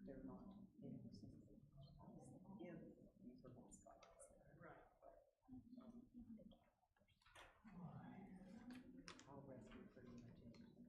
they're not, you know, if these are mascots. Right. I'll rescue pretty much anything.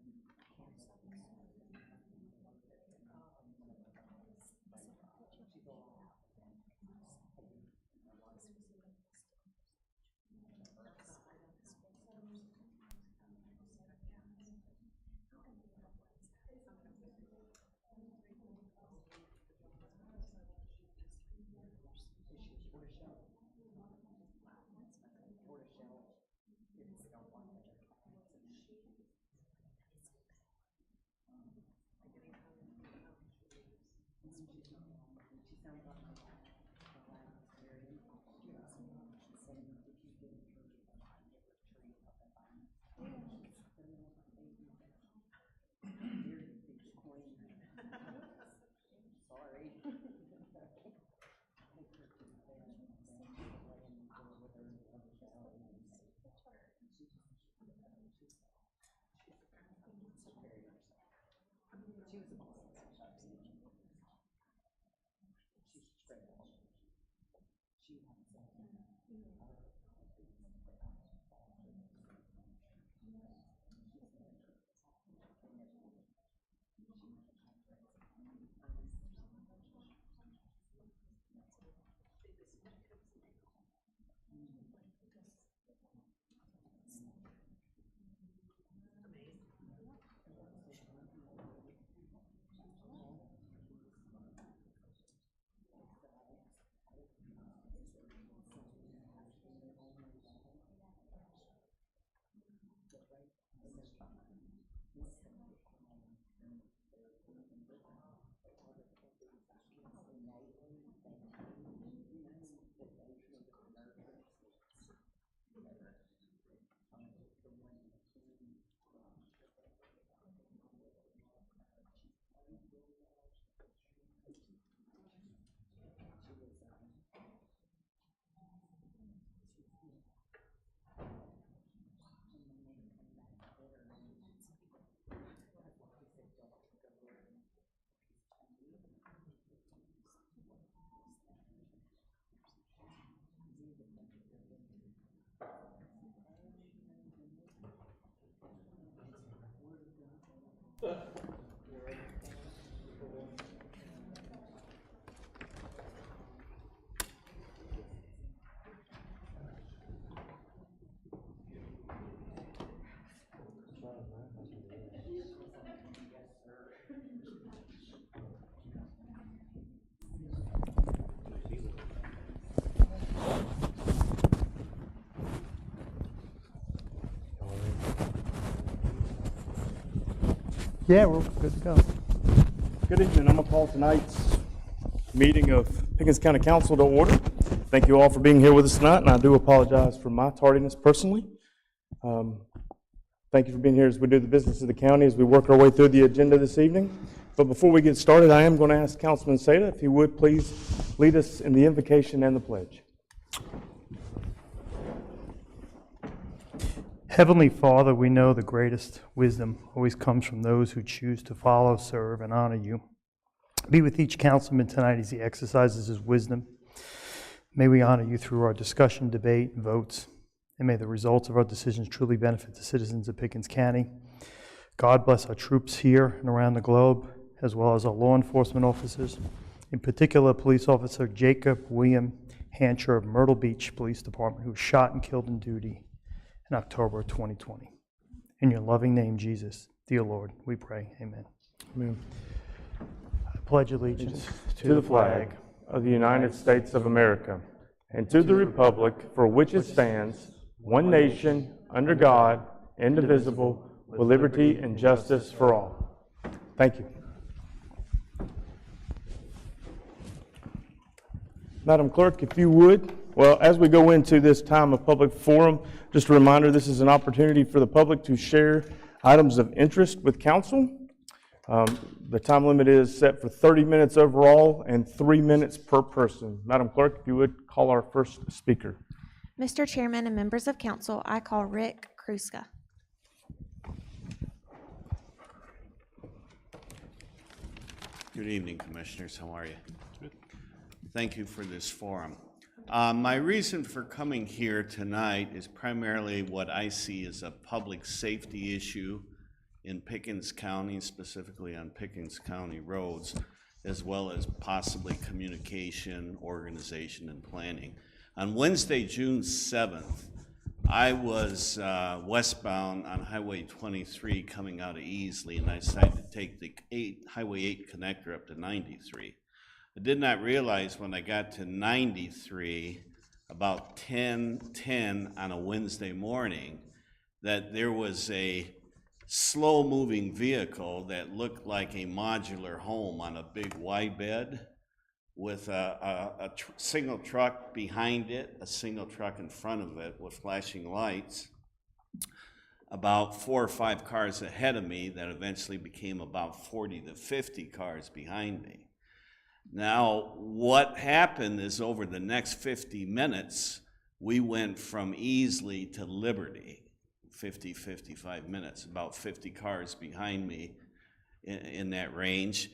Yeah, we're good to go. Good evening. I'm going to call tonight's meeting of Pickens County Council to order. Thank you all for being here with us tonight, and I do apologize for my tardiness personally. Thank you for being here as we do the business of the county as we work our way through the agenda this evening. But before we get started, I am going to ask Councilman Seda if he would please lead us in the invocation and the pledge. Heavenly Father, we know the greatest wisdom always comes from those who choose to follow, serve, and honor you. Be with each councilman tonight as he exercises his wisdom. May we honor you through our discussion, debate, and votes, and may the results of our decisions truly benefit the citizens of Pickens County. God bless our troops here and around the globe, as well as our law enforcement officers, in particular Police Officer Jacob William Hancher of Myrtle Beach Police Department, who was shot and killed in duty in October of 2020. In your loving name, Jesus, dear Lord, we pray. Amen. Amen. I pledge allegiance To the flag of the United States of America and to the republic for which it stands, one nation, under God, indivisible, with liberty and justice for all. Thank you. Madam Clerk, if you would, well, as we go into this time of public forum, just a reminder, this is an opportunity for the public to share items of interest with council. The time limit is set for 30 minutes overall and 3 minutes per person. Madam Clerk, if you would call our first speaker. Mr. Chairman and members of council, I call Rick Kruska. Good evening, Commissioners. How are you? Good. Thank you for this forum. My reason for coming here tonight is primarily what I see as a public safety issue in Pickens County, specifically on Pickens County roads, as well as possibly communication, organization, and planning. On Wednesday, June 7th, I was westbound on Highway 23 coming out of Easley, and I decided to take the Highway 8 connector up to 93. I did not realize when I got to 93, about 10:10 on a Wednesday morning, that there was a slow-moving vehicle that looked like a modular home on a big wide bed with a single truck behind it, a single truck in front of it with flashing lights, about 4 or 5 cars ahead of me that eventually became about 40 to 50 cars behind me. Now, what happened is over the next 50 minutes, we went from Easley to Liberty, 55 minutes, about 50 cars behind me in that range.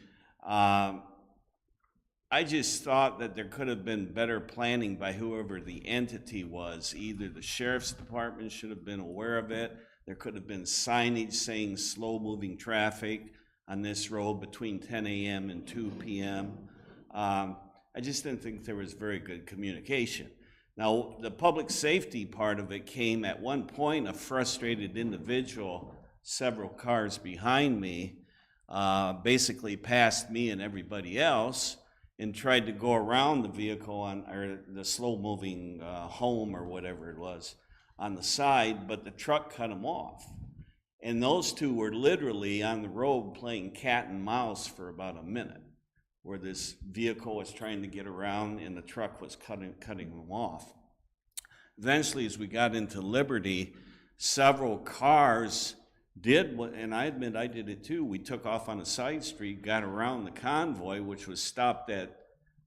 I just thought that there could have been better planning by whoever the entity was. Either the sheriff's department should have been aware of it. There could have been signage saying slow-moving traffic on this road between 10 a.m. and 2 p.m. I just didn't think there was very good communication. Now, the public safety part of it came at one point, a frustrated individual, several cars behind me, basically passed me and everybody else and tried to go around the vehicle or the slow-moving home or whatever it was on the side, but the truck cut him off. And those two were literally on the road playing cat and mouse for about a minute, where this vehicle was trying to get around and the truck was cutting them off. Eventually, as we got into Liberty, several cars did what, and I admit I did it too. We took off on a side street, got around the convoy, which was stopped at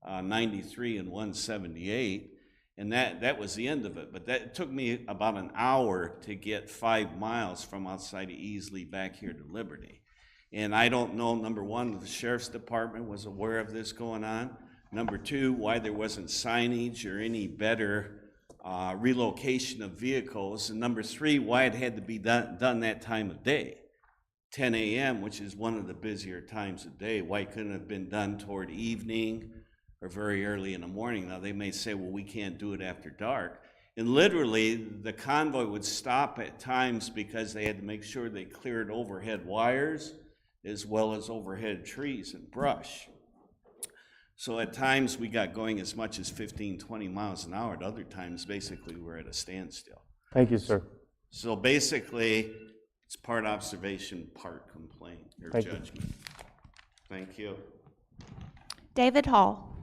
93 and 178, and that was the end of it. But that took me about an hour to get 5 miles from outside of Easley back here to Liberty. And I don't know, number one, if the sheriff's department was aware of this going on. Number two, why there wasn't signage or any better relocation of vehicles. And number three, why it had to be done that time of day, 10 a.m., which is one of the busier times of day. Why couldn't it have been done toward evening or very early in the morning? Now, they may say, well, we can't do it after dark. And literally, the convoy would stop at times because they had to make sure they cleared overhead wires as well as overhead trees and brush. So at times we got going as much as 15, 20 miles an hour. At other times, basically, we're at a standstill. Thank you, sir. So basically, it's part observation, part complaint or judgment. Thank you. David Hall.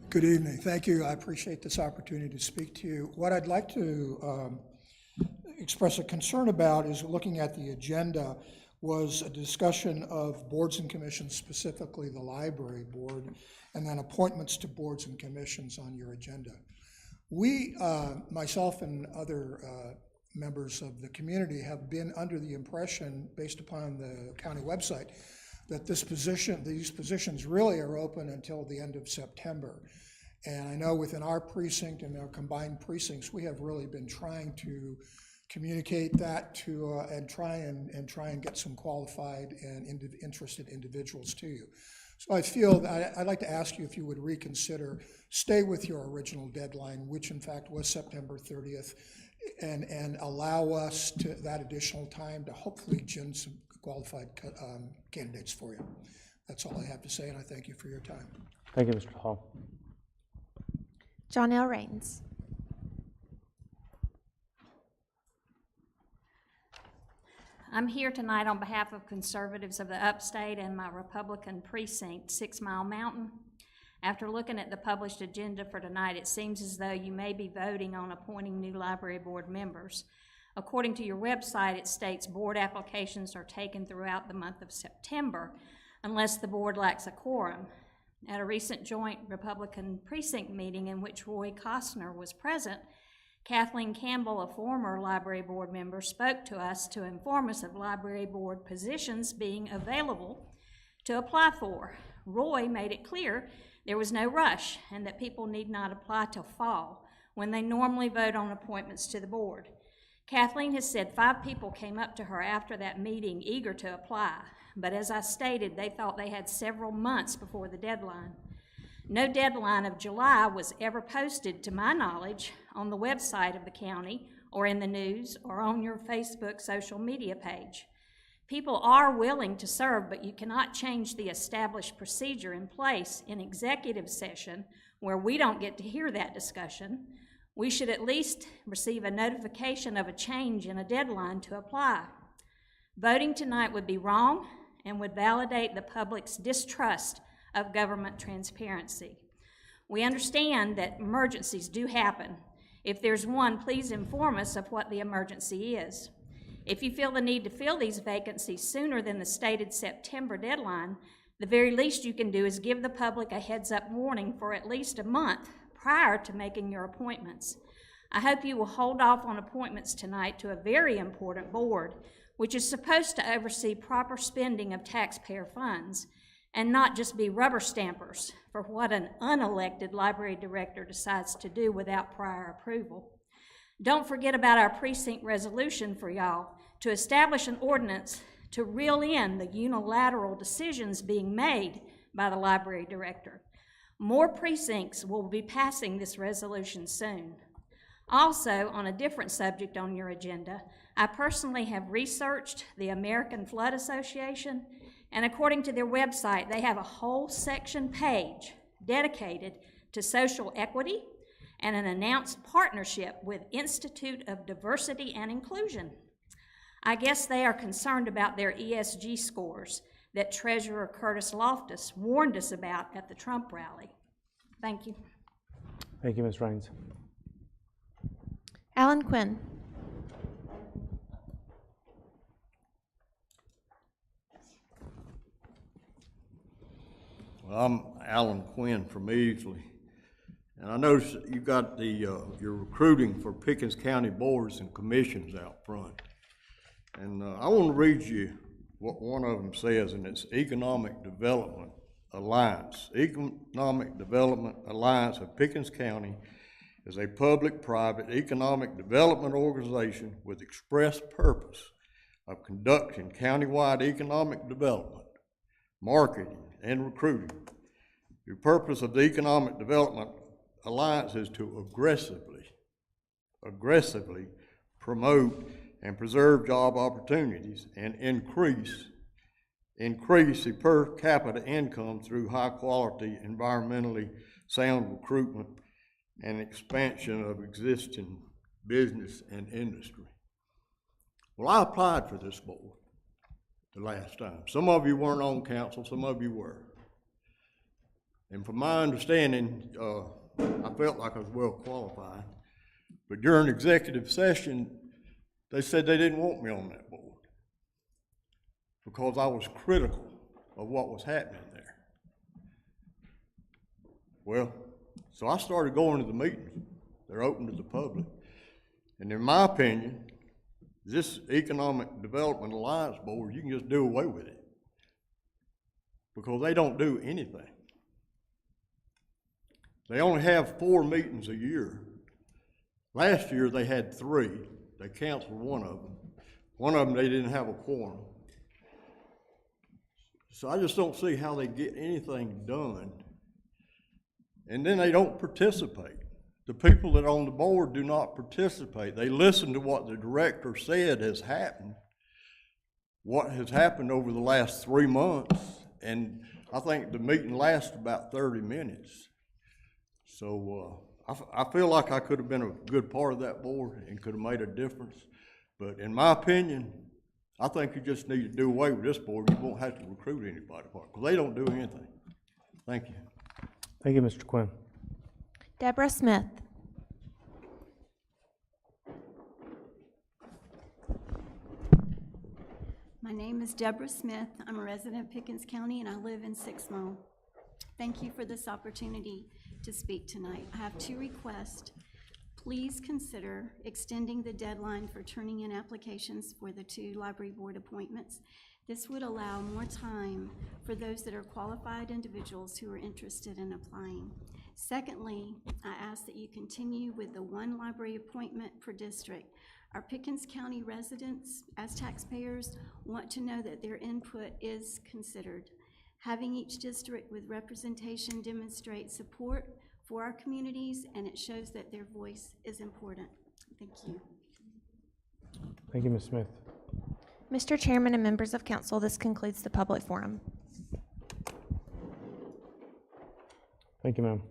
Good evening. Thank you. I appreciate this opportunity to speak to you. What I'd like to express a concern about is looking at the agenda was a discussion of boards and commissions, specifically the library board, and then appointments to boards and commissions on your agenda. We, myself and other members of the community, have been under the impression, based upon the county website, that these positions really are open until the end of September. And I know within our precinct and our combined precincts, we have really been trying to communicate that to and try and get some qualified and interested individuals to you. So I feel that I'd like to ask you if you would reconsider, stay with your original deadline, which in fact was September 30th, and allow us to that additional time to hopefully gin some qualified candidates for you. That's all I have to say, and I thank you for your time. Thank you, Mr. Hall. John L. Raines. I'm here tonight on behalf of conservatives of the upstate and my Republican precinct, 6 Mile Mountain. After looking at the published agenda for tonight, it seems as though you may be voting on appointing new library board members. According to your website, it states board applications are taken throughout the month of September unless the board lacks a quorum. At a recent joint Republican precinct meeting in which Roy Costner was present, Kathleen Campbell, a former library board member, spoke to us to inform us of library board positions being available to apply for. Roy made it clear there was no rush and that people need not apply till fall, when they normally vote on appointments to the board. Kathleen has said 5 people came up to her after that meeting eager to apply, but as I stated, they thought they had several months before the deadline. No deadline of July was ever posted, to my knowledge, on the website of the county or in the news or on your Facebook social media page. People are willing to serve, but you cannot change the established procedure in place in executive session where we don't get to hear that discussion. We should at least receive a notification of a change in a deadline to apply. Voting tonight would be wrong and would validate the public's distrust of government transparency. We understand that emergencies do happen. If there's one, please inform us of what the emergency is. If you feel the need to fill these vacancies sooner than the stated September deadline, the very least you can do is give the public a heads-up warning for at least a month prior to making your appointments. I hope you will hold off on appointments tonight to a very important board, which is supposed to oversee proper spending of taxpayer funds and not just be rubber stampers for what an unelected library director decides to do without prior approval. Don't forget about our precinct resolution for y'all to establish an ordinance to reel in the unilateral decisions being made by the library director. More precincts will be passing this resolution soon. Also, on a different subject on your agenda, I personally have researched the American Flood Association, and according to their website, they have a whole section page dedicated to social equity and an announced partnership with Institute of Diversity and Inclusion. I guess they are concerned about their ESG scores that Treasurer Curtis Loftus warned us about at the Trump rally. Thank you. Thank you, Ms. Raines. Alan Quinn. Well, I'm Alan Quinn from Easley, and I noticed that you got the your recruiting for Pickens County boards and commissions out front. And I want to read you what one of them says, and it's Economic Development Alliance. Economic Development Alliance of Pickens County is a public-private economic development organization with express purpose of conducting countywide economic development, marketing, and recruiting. The purpose of the Economic Development Alliance is to aggressively promote and preserve job opportunities and increase the per capita income through high quality, environmentally sound recruitment and expansion of existing business and industry. Well, I applied for this board the last time. Some of you weren't on council, some of you were. And from my understanding, I felt like I was well qualified. But during executive session, they said they didn't want me on that board because I was critical of what was happening there. Well, so I started going to the meetings. They're open to the public. And in my opinion, this Economic Development Alliance Board, you can just do away with it because they don't do anything. They only have 4 meetings a year. Last year they had 3. They canceled one of them. One of them they didn't have a quorum. So I just don't see how they get anything done. And then they don't participate. The people that are on the board do not participate. They listen to what the director said has happened, what has happened over the last 3 months, and I think the meeting lasted about 30 minutes. So I feel like I could have been a good part of that board and could have made a difference. But in my opinion, I think you just need to do away with this board. You won't have to recruit anybody because they don't do anything. Thank you. Thank you, Mr. Quinn. Deborah Smith. My name is Deborah Smith. I'm a resident of Pickens County and I live in 6 Mile. Thank you for this opportunity to speak tonight. I have 2 requests. please consider extending the deadline for turning in applications for the 2 library board appointments. This would allow more time for those that are qualified individuals who are interested in applying. Secondly, I ask that you continue with the 1 library appointment per district. Our Pickens County residents, as taxpayers, want to know that their input is considered. Having each district with representation demonstrates support for our communities, and it shows that their voice is important. Thank you. Thank you, Ms. Smith. Mr. Chairman and members of council, this concludes the public forum. Thank you, ma'am.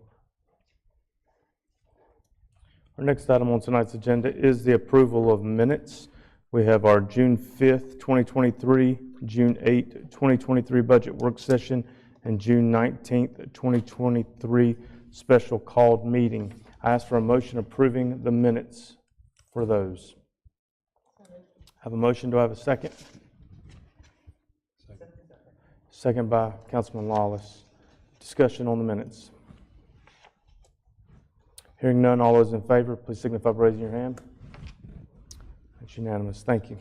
Our next item on tonight's agenda is the approval of minutes. We have our June 5th, 2023, June 8th, 2023 budget work session, and June 19th, 2023 special called meeting. I ask for a motion approving the minutes for those. Have a motion. Do I have a second? Second by Councilman Lawless. Discussion on the minutes. Hearing none, all those in favor, please signify by raising your hand. That's unanimous. Thank you.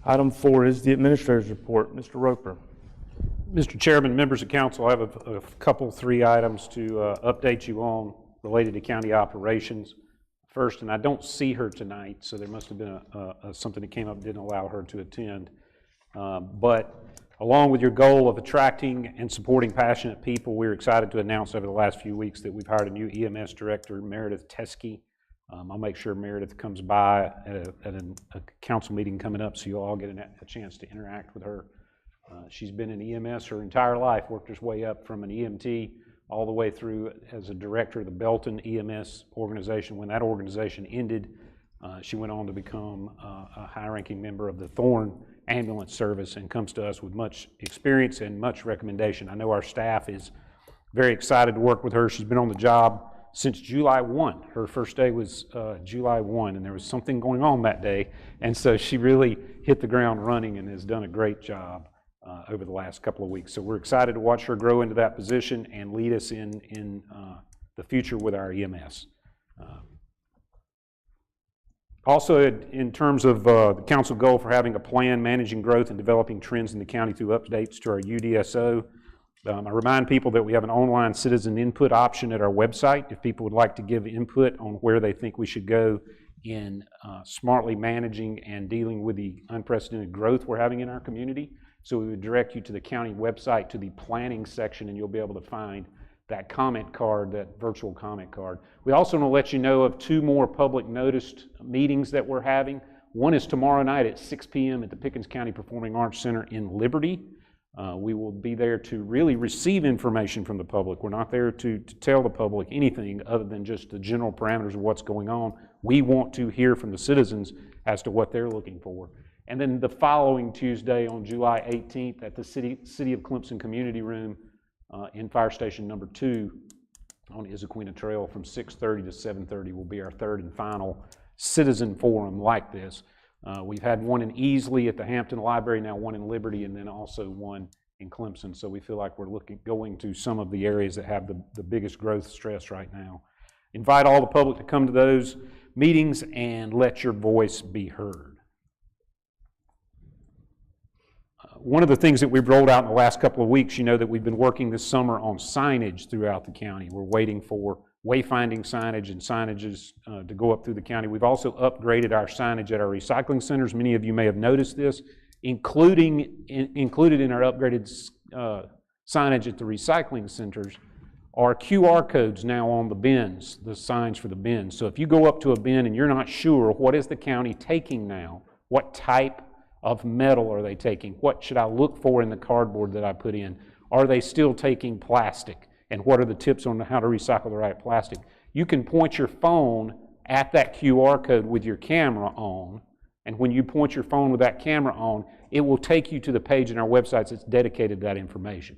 Item 4 is the administrator's report. Mr. Roper. Mr. Chairman, members of council, I have a couple, 3 items to update you on related to county operations. First, and I don't see her tonight, so there must have been something that came up that didn't allow her to attend. But along with your goal of attracting and supporting passionate people, we're excited to announce over the last few weeks that we've hired a new EMS director, Meredith Teskey. I'll make sure Meredith comes by at a council meeting coming up so you'll all get a chance to interact with her. She's been in EMS her entire life, worked her way up from an EMT all the way through as a director of the Belton EMS organization. When that organization ended, she went on to become a high-ranking member of the Thorn Ambulance Service and comes to us with much experience and much recommendation. I know our staff is very excited to work with her. She's been on the job since July 1. Her first day was July 1, and there was something going on that day, and so she really hit the ground running and has done a great job over the last couple of weeks. So we're excited to watch her grow into that position and lead us in the future with our EMS. Also, in terms of the council goal for having a plan managing growth and developing trends in the county through updates to our UDSO, I remind people that we have an online citizen input option at our website if people would like to give input on where they think we should go in smartly managing and dealing with the unprecedented growth we're having in our community. So we would direct you to the county website, to the planning section, and you'll be able to find that comment card, that virtual comment card. We also want to let you know of 2 more public noticed meetings that we're having. One is tomorrow night at 6 p.m. at the Pickens County Performing Arts Center in Liberty. We will be there to really receive information from the public. We're not there to tell the public anything other than just the general parameters of what's going on. We want to hear from the citizens as to what they're looking for. And then the following Tuesday on July 18th at the City of Clemson Community Room in Fire Station number 2 on Issaquena Trail from 6:30 to 7:30 will be our 3rd and final citizen forum like this. We've had one in Easley at the Hampton Library, now one in Liberty, and then also one in Clemson. So we feel like we're going to some of the areas that have the biggest growth stress right now. Invite all the public to come to those meetings and let your voice be heard. One of the things that we've rolled out in the last couple of weeks, you know that we've been working this summer on signage throughout the county. We're waiting for wayfinding signage and signages to go up through the county. We've also upgraded our signage at our recycling centers. Many of you may have noticed this, included in our upgraded signage at the recycling centers are QR codes now on the bins, the signs for the bins. So if you go up to a bin and you're not sure what is the county taking now, what type of metal are they taking? What should I look for in the cardboard that I put in? Are they still taking plastic? And what are the tips on how to recycle the right plastic? You can point your phone at that QR code with your camera on, and when you point your phone with that camera on, it will take you to the page in our websites that's dedicated to that information.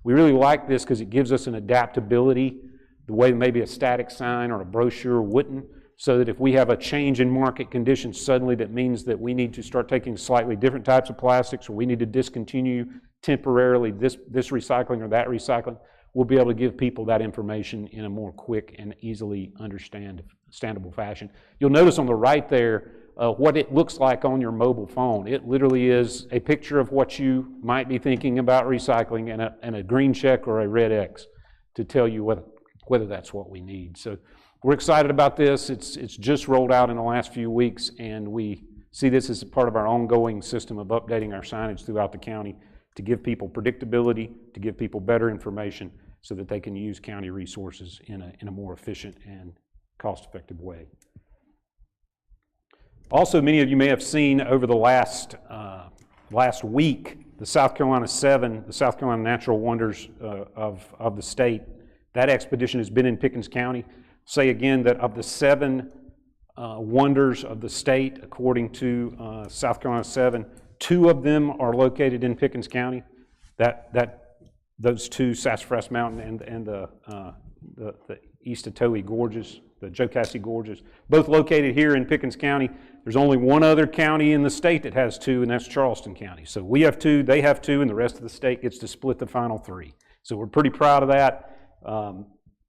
We really like this because it gives us an adaptability, the way maybe a static sign or a brochure wouldn't, so that if we have a change in market conditions suddenly that means that we need to start taking slightly different types of plastics, or we need to discontinue temporarily this recycling or that recycling, we'll be able to give people that information in a more quick and easily understandable fashion. You'll notice on the right there what it looks like on your mobile phone. It literally is a picture of what you might be thinking about recycling and a green check or a red X to tell you whether that's what we need. So we're excited about this. It's just rolled out in the last few weeks, and we see this as a part of our ongoing system of updating our signage throughout the county to give people predictability, to give people better information so that they can use county resources in a more efficient and cost-effective way. Also, many of you may have seen over the last week, the South Carolina 7, the South Carolina Natural Wonders of the state. That expedition has been in Pickens County. Say again that of the 7 wonders of the state, according to South Carolina 7, 2 of them are located in Pickens County. Those 2, Sassafras Mountain and the East Otoe Gorges, the Jocassee Gorges, both located here in Pickens County. There's only one other county in the state that has 2, and that's Charleston County. So we have 2, they have 2, and the rest of the state gets to split the final 3. So we're pretty proud of that.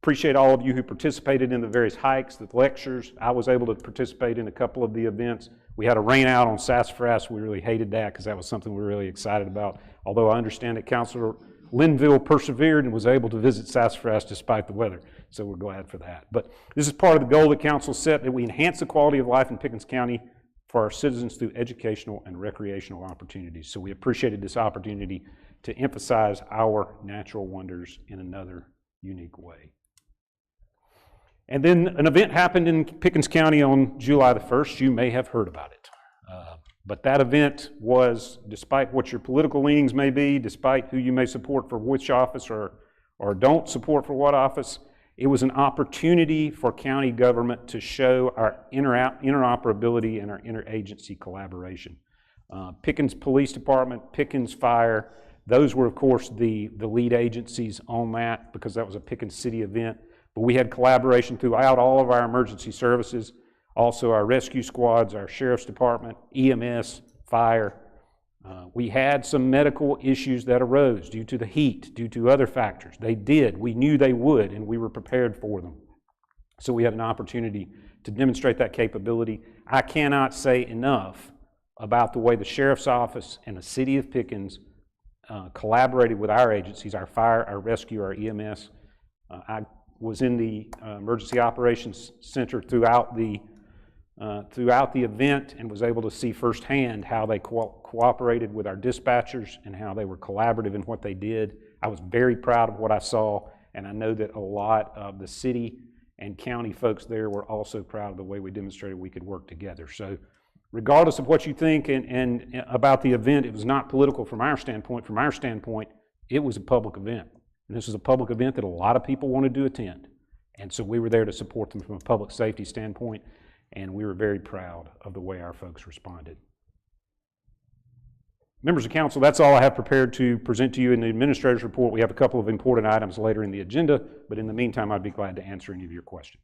Appreciate all of you who participated in the various hikes, the lectures. I was able to participate in a couple of the events. We had a rain out on Sassafras. We really hated that because that was something we were really excited about. Although I understand that Councilor Linville persevered and was able to visit Sassafras despite the weather. So we're glad for that. But this is part of the goal that Council set, that we enhance the quality of life in Pickens County for our citizens through educational and recreational opportunities. So we appreciated this opportunity to emphasize our natural wonders in another unique way. And then an event happened in Pickens County on July the 1st. You may have heard about it. But that event was, despite what your political leanings may be, despite who you may support for which office or don't support for what office, it was an opportunity for county government to show our interoperability and our interagency collaboration. Pickens Police Department, Pickens Fire, those were, of course, the lead agencies on that because that was a Pickens City event. But we had collaboration throughout all of our emergency services, also our rescue squads, our sheriff's department, EMS, fire. We had some medical issues that arose due to the heat, due to other factors. They did. We knew they would, and we were prepared for them. So we had an opportunity to demonstrate that capability. I cannot say enough about the way the sheriff's office and the city of Pickens collaborated with our agencies, our fire, our rescue, our EMS. I was in the Emergency Operations Center throughout the event and was able to see firsthand how they cooperated with our dispatchers and how they were collaborative in what they did. I was very proud of what I saw, and I know that a lot of the city and county folks there were also proud of the way we demonstrated we could work together. So regardless of what you think and about the event, it was not political from our standpoint. From our standpoint, it was a public event. And this is a public event that a lot of people wanted to attend. And so we were there to support them from a public safety standpoint, and we were very proud of the way our folks responded. Members of council, that's all I have prepared to present to you in the administrator's report. We have a couple of important items later in the agenda, but in the meantime, I'd be glad to answer any of your questions.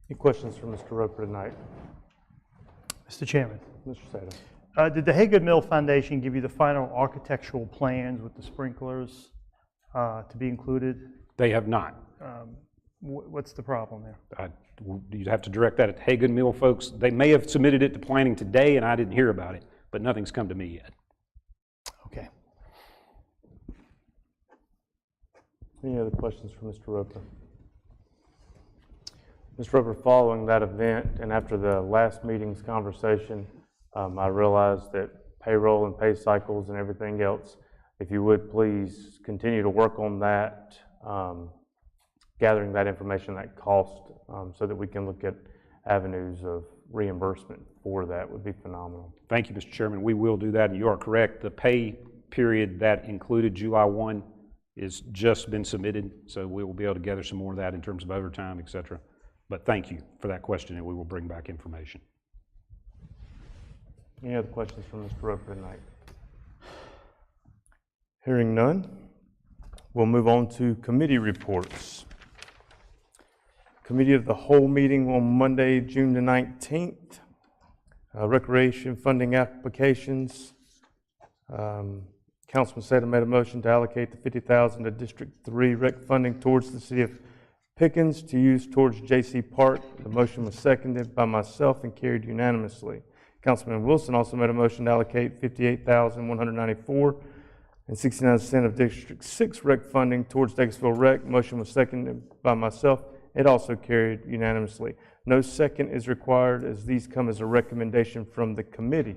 Any questions for Mr. Roper tonight? Mr. Chairman, Mr. Sato. did the Haygood Mill Foundation give you the final architectural plans with the sprinklers to be included? They have not. What's the problem there? You'd have to direct that at Haygood Mill folks. They may have submitted it to planning today, and I didn't hear about it, but nothing's come to me yet. Okay. Any other questions for Mr. Roper? Mr. Roper, following that event and after the last meeting's conversation, I realized that payroll and pay cycles and everything else, if you would please continue to work on that, gathering that information, that cost, so that we can look at avenues of reimbursement for that would be phenomenal. Thank you, Mr. Chairman. We will do that, and you are correct. The pay period that included July 1 is just been submitted, so we will be able to gather some more of that in terms of overtime, et cetera. But thank you for that question, and we will bring back information. Any other questions from Mr. Roper tonight? Hearing none, we'll move on to committee reports. Committee of the whole meeting on Monday, June the 19th. Recreation funding applications. Councilman Seda made a motion to allocate the $50,000 to District 3 rec funding towards the city of Pickens to use towards J.C. Park. The motion was seconded by myself and carried unanimously. Councilman Wilson also made a motion to allocate $58,194.69 of District 6 rec funding towards Dacusville Rec. Motion was seconded by myself. It also carried unanimously. No second is required as these come as a recommendation from the committee.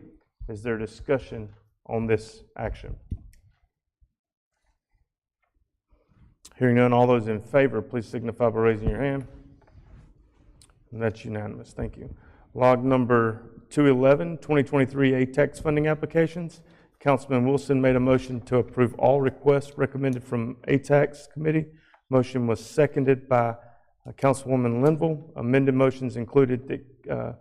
Is there discussion on this action? Hearing none, all those in favor, please signify by raising your hand. And that's unanimous. Thank you. Log number 211, 2023 A-Tax funding applications. Councilman Wilson made a motion to approve all requests recommended from A-Tax Committee. Motion was seconded by Councilwoman Linville. Amended motions included that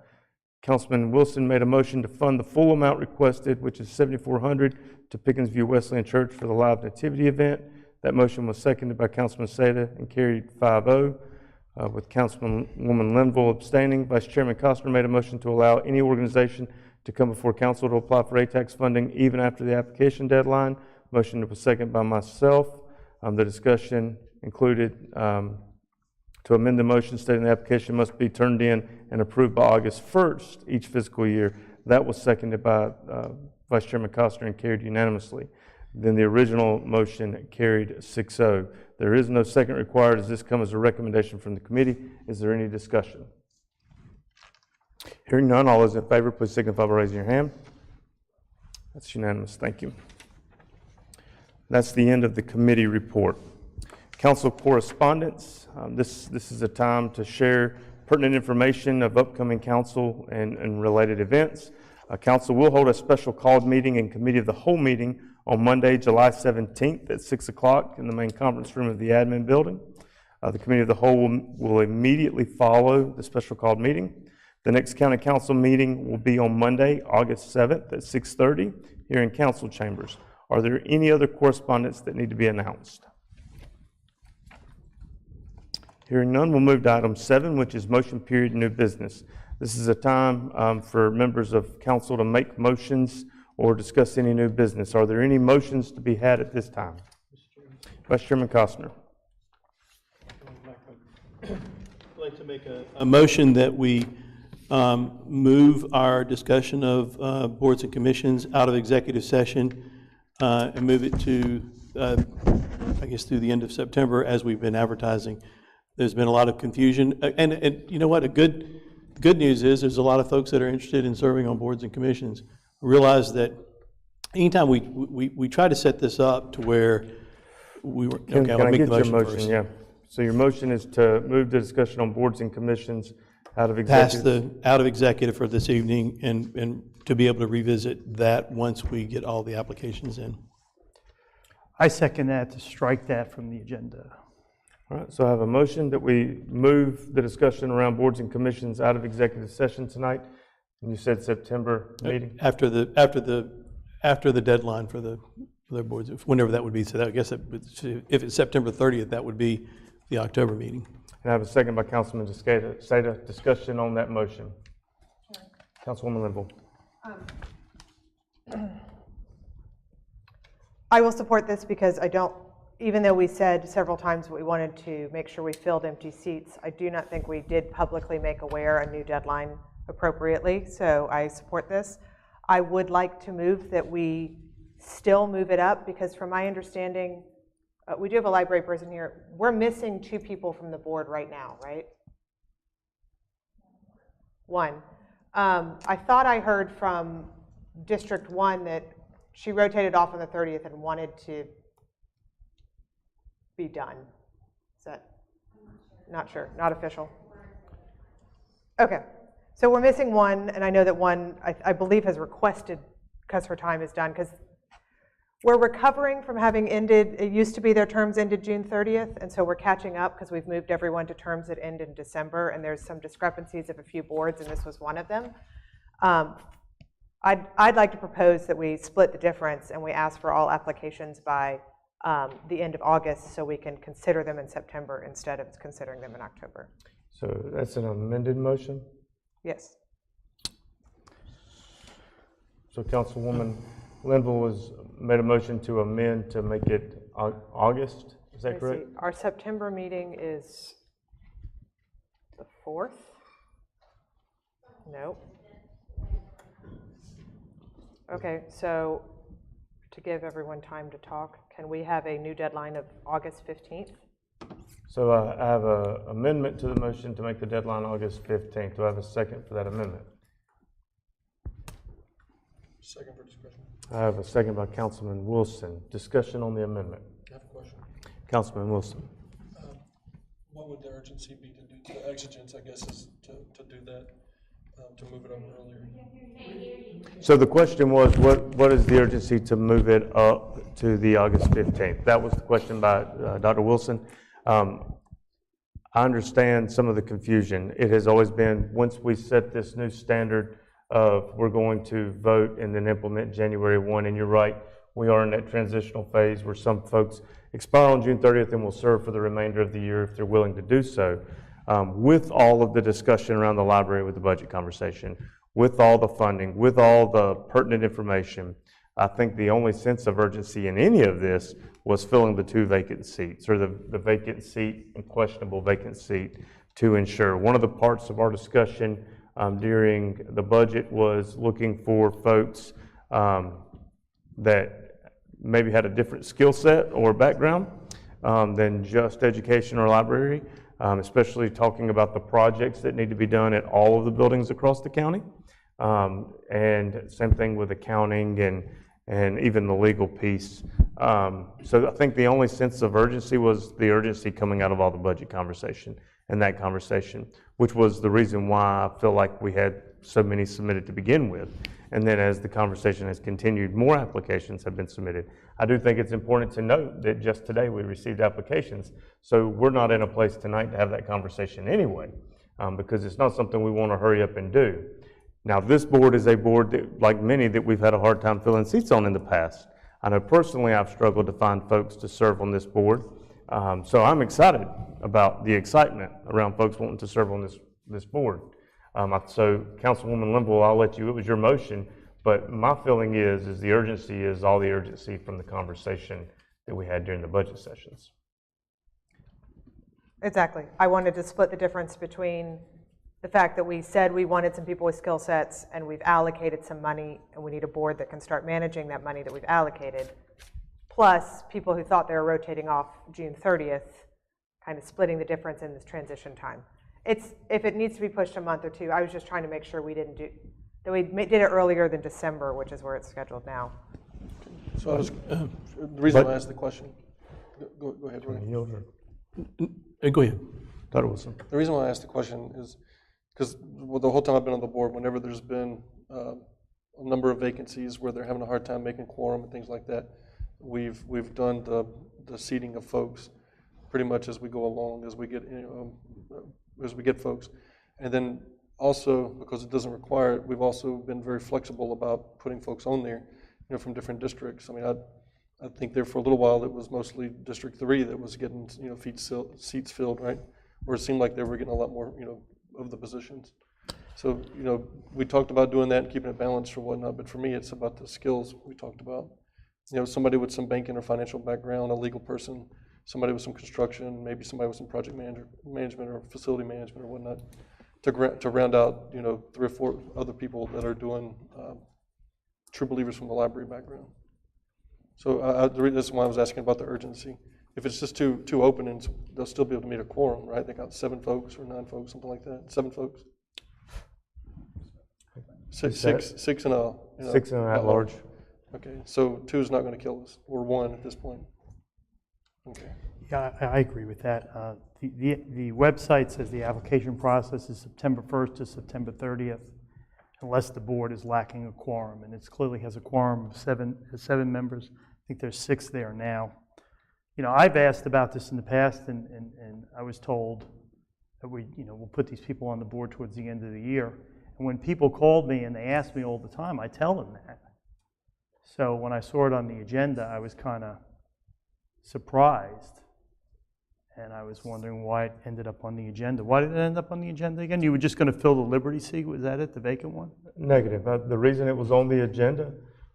Councilman Wilson made a motion to fund the full amount requested, which is $7,400 to Pickens View Wesleyan Church for the live nativity event. That motion was seconded by Councilman Seda and carried 5-0, with Councilwoman Linville abstaining. Vice Chairman Costner made a motion to allow any organization to come before council to apply for A-Tax funding even after the application deadline. Motion was seconded by myself. The discussion included to amend the motion stating the application must be turned in and approved by August 1st each fiscal year. That was seconded by Vice Chairman Costner and carried unanimously. Then the original motion carried 6-0. There is no second required as this comes as a recommendation from the committee. Is there any discussion? Hearing none, all those in favor, please signify by raising your hand. That's unanimous. Thank you. That's the end of the committee report. Council correspondence. This is a time to share pertinent information of upcoming council and related events. Council will hold a special called meeting and committee of the whole meeting on Monday, July 17th at 6 o'clock in the main conference room of the admin building. The committee of the whole will immediately follow the special called meeting. The next county council meeting will be on Monday, August 7th at 6:30 here in council chambers. Are there any other correspondence that need to be announced? Hearing none, we'll move to item 7, which is motion period new business. This is a time for members of council to make motions or discuss any new business. Are there any motions to be had at this time? Vice Chairman Costner. I'd like to make a motion that we move our discussion of boards and commissions out of executive session and move it to, I guess, through the end of September as we've been advertising. There's been a lot of confusion. And you know what? A good news is there's a lot of folks that are interested in serving on boards and commissions. I realize that anytime we try to set this up to where we were, Can I'll I make get the motion your motion? first. Yeah. So your motion is to move the discussion on boards and commissions out of executive. Out of executive for this evening and to be able to revisit that once we get all the applications in. I second that, to strike that from the agenda. All right, so I have a motion that we move the discussion around boards and commissions out of executive session tonight. And you said September meeting? After the deadline for their boards, whenever that would be. So that, I guess if it's September 30th, that would be the October meeting. And I have a second by Councilman Seda. Discussion on that motion. Sure. Councilwoman Linville. I will support this because even though we said several times we wanted to make sure we filled empty seats, I do not think we did publicly make aware a new deadline appropriately, so I support this. I would like to move that we still move it up because from my understanding, we do have a library person here. We're missing 2 people from the board right now, right? 1. I thought I heard from District 1 that she rotated off on the 30th and wanted to be done. Is that not sure? Not official? Okay. So we're missing 1, and I know that 1, I believe, has requested because her time is done, because we're recovering from having ended, it used to be their terms ended June 30th, and so we're catching up because we've moved everyone to terms that end in December, and there's some discrepancies of a few boards, and this was one of them. I'd like to propose that we split the difference and we ask for all applications by the end of August so we can consider them in September instead of considering them in October. So that's an amended motion? Yes. So Councilwoman Linville made a motion to amend to make it August, is that Let me correct? see. Our September meeting is the 4th? No. Okay, so to give everyone time to talk, can we have a new deadline of August 15th? So I have an amendment to the motion to make the deadline August 15th. Do I have a second for that amendment? Second for discussion. I have a second by Councilman Wilson. Discussion on the amendment. I have a question. Councilman Wilson. What would the urgency be to do, the exigence, I guess, is to do that, to move it up earlier? So the question was, what is the urgency to move it up to the August 15th? That was the question by Dr. Wilson. I understand some of the confusion. It has always been, once we set this new standard of we're going to vote and then implement January 1, and you're right, we are in that transitional phase where some folks expire on June 30th and will serve for the remainder of the year if they're willing to do so. With all of the discussion around the library with the budget conversation, with all the funding, with all the pertinent information, I think the only sense of urgency in any of this was filling the 2 vacant seats, or the vacant seat and questionable vacant seat to ensure. One of the parts of our discussion during the budget was looking for folks that maybe had a different skill set or background than just education or library, especially talking about the projects that need to be done at all of the buildings across the county. And same thing with accounting and even the legal piece. So I think the only sense of urgency was the urgency coming out of all the budget conversation and that conversation, which was the reason why I feel like we had so many submitted to begin with. And then as the conversation has continued, more applications have been submitted. I do think it's important to note that just today we received applications, so we're not in a place tonight to have that conversation anyway, because it's not something we want to hurry up and do. Now, this board is a board that, like many, that we've had a hard time filling seats on in the past. I know personally I've struggled to find folks to serve on this board, so I'm excited about the excitement around folks wanting to serve on this board. So Councilwoman Linville, I'll let you, it was your motion, but my feeling is the urgency is all the urgency from the conversation that we had during the budget sessions. Exactly. I wanted to split the difference between the fact that we said we wanted some people with skill sets and we've allocated some money and we need a board that can start managing that money that we've allocated, plus people who thought they were rotating off June 30th, kind of splitting the difference in this transition time. If it needs to be pushed a month or 2, I was just trying to make sure we did it earlier than December, which is where it's scheduled now. So the reason I asked the question, go ahead, Roy. Go ahead. Dr. Wilson. The reason why I asked the question is because the whole time I've been on the board, whenever there's been a number of vacancies where they're having a hard time making quorum and things like that, we've done the seating of folks pretty much as we go along, as we get folks. And then also, because it doesn't require it, we've also been very flexible about putting folks on there, from different districts. I mean, I think there for a little while it was mostly District 3 that was getting, seats filled, right? Or it seemed like they were getting a lot more, of the positions. So, we talked about doing that and keeping it balanced or whatnot, but for me, it's about the skills we talked about. Somebody with some banking or financial background, a legal person, somebody with some construction, maybe somebody with some project management or facility management or whatnot, to round out, 3 or 4 other people that are doing true believers from the library background. So that's why I was asking about the urgency. If it's just two openings, they'll still be able to meet a quorum, right? They got 7 folks or 9 folks, something like that. 7 folks. Six and a. 6 and at large. Okay, so 2 is not going to kill us, or 1 at this point. Okay. Yeah, I agree with that. The website says the application process is September 1st to September 30th, unless the board is lacking a quorum, and it clearly has a quorum of 7 members. I think there's 6 there now. I've asked about this in the past, and I was told that we'll put these people on the board towards the end of the year. And when people called me and they ask me all the time, I tell them that. So when I saw it on the agenda, I was kind of surprised, and I was wondering why it ended up on the agenda. Why did it end up on the agenda again? You were just going to fill the Liberty seat? Was that it, the vacant one? Negative. The reason it was on the agenda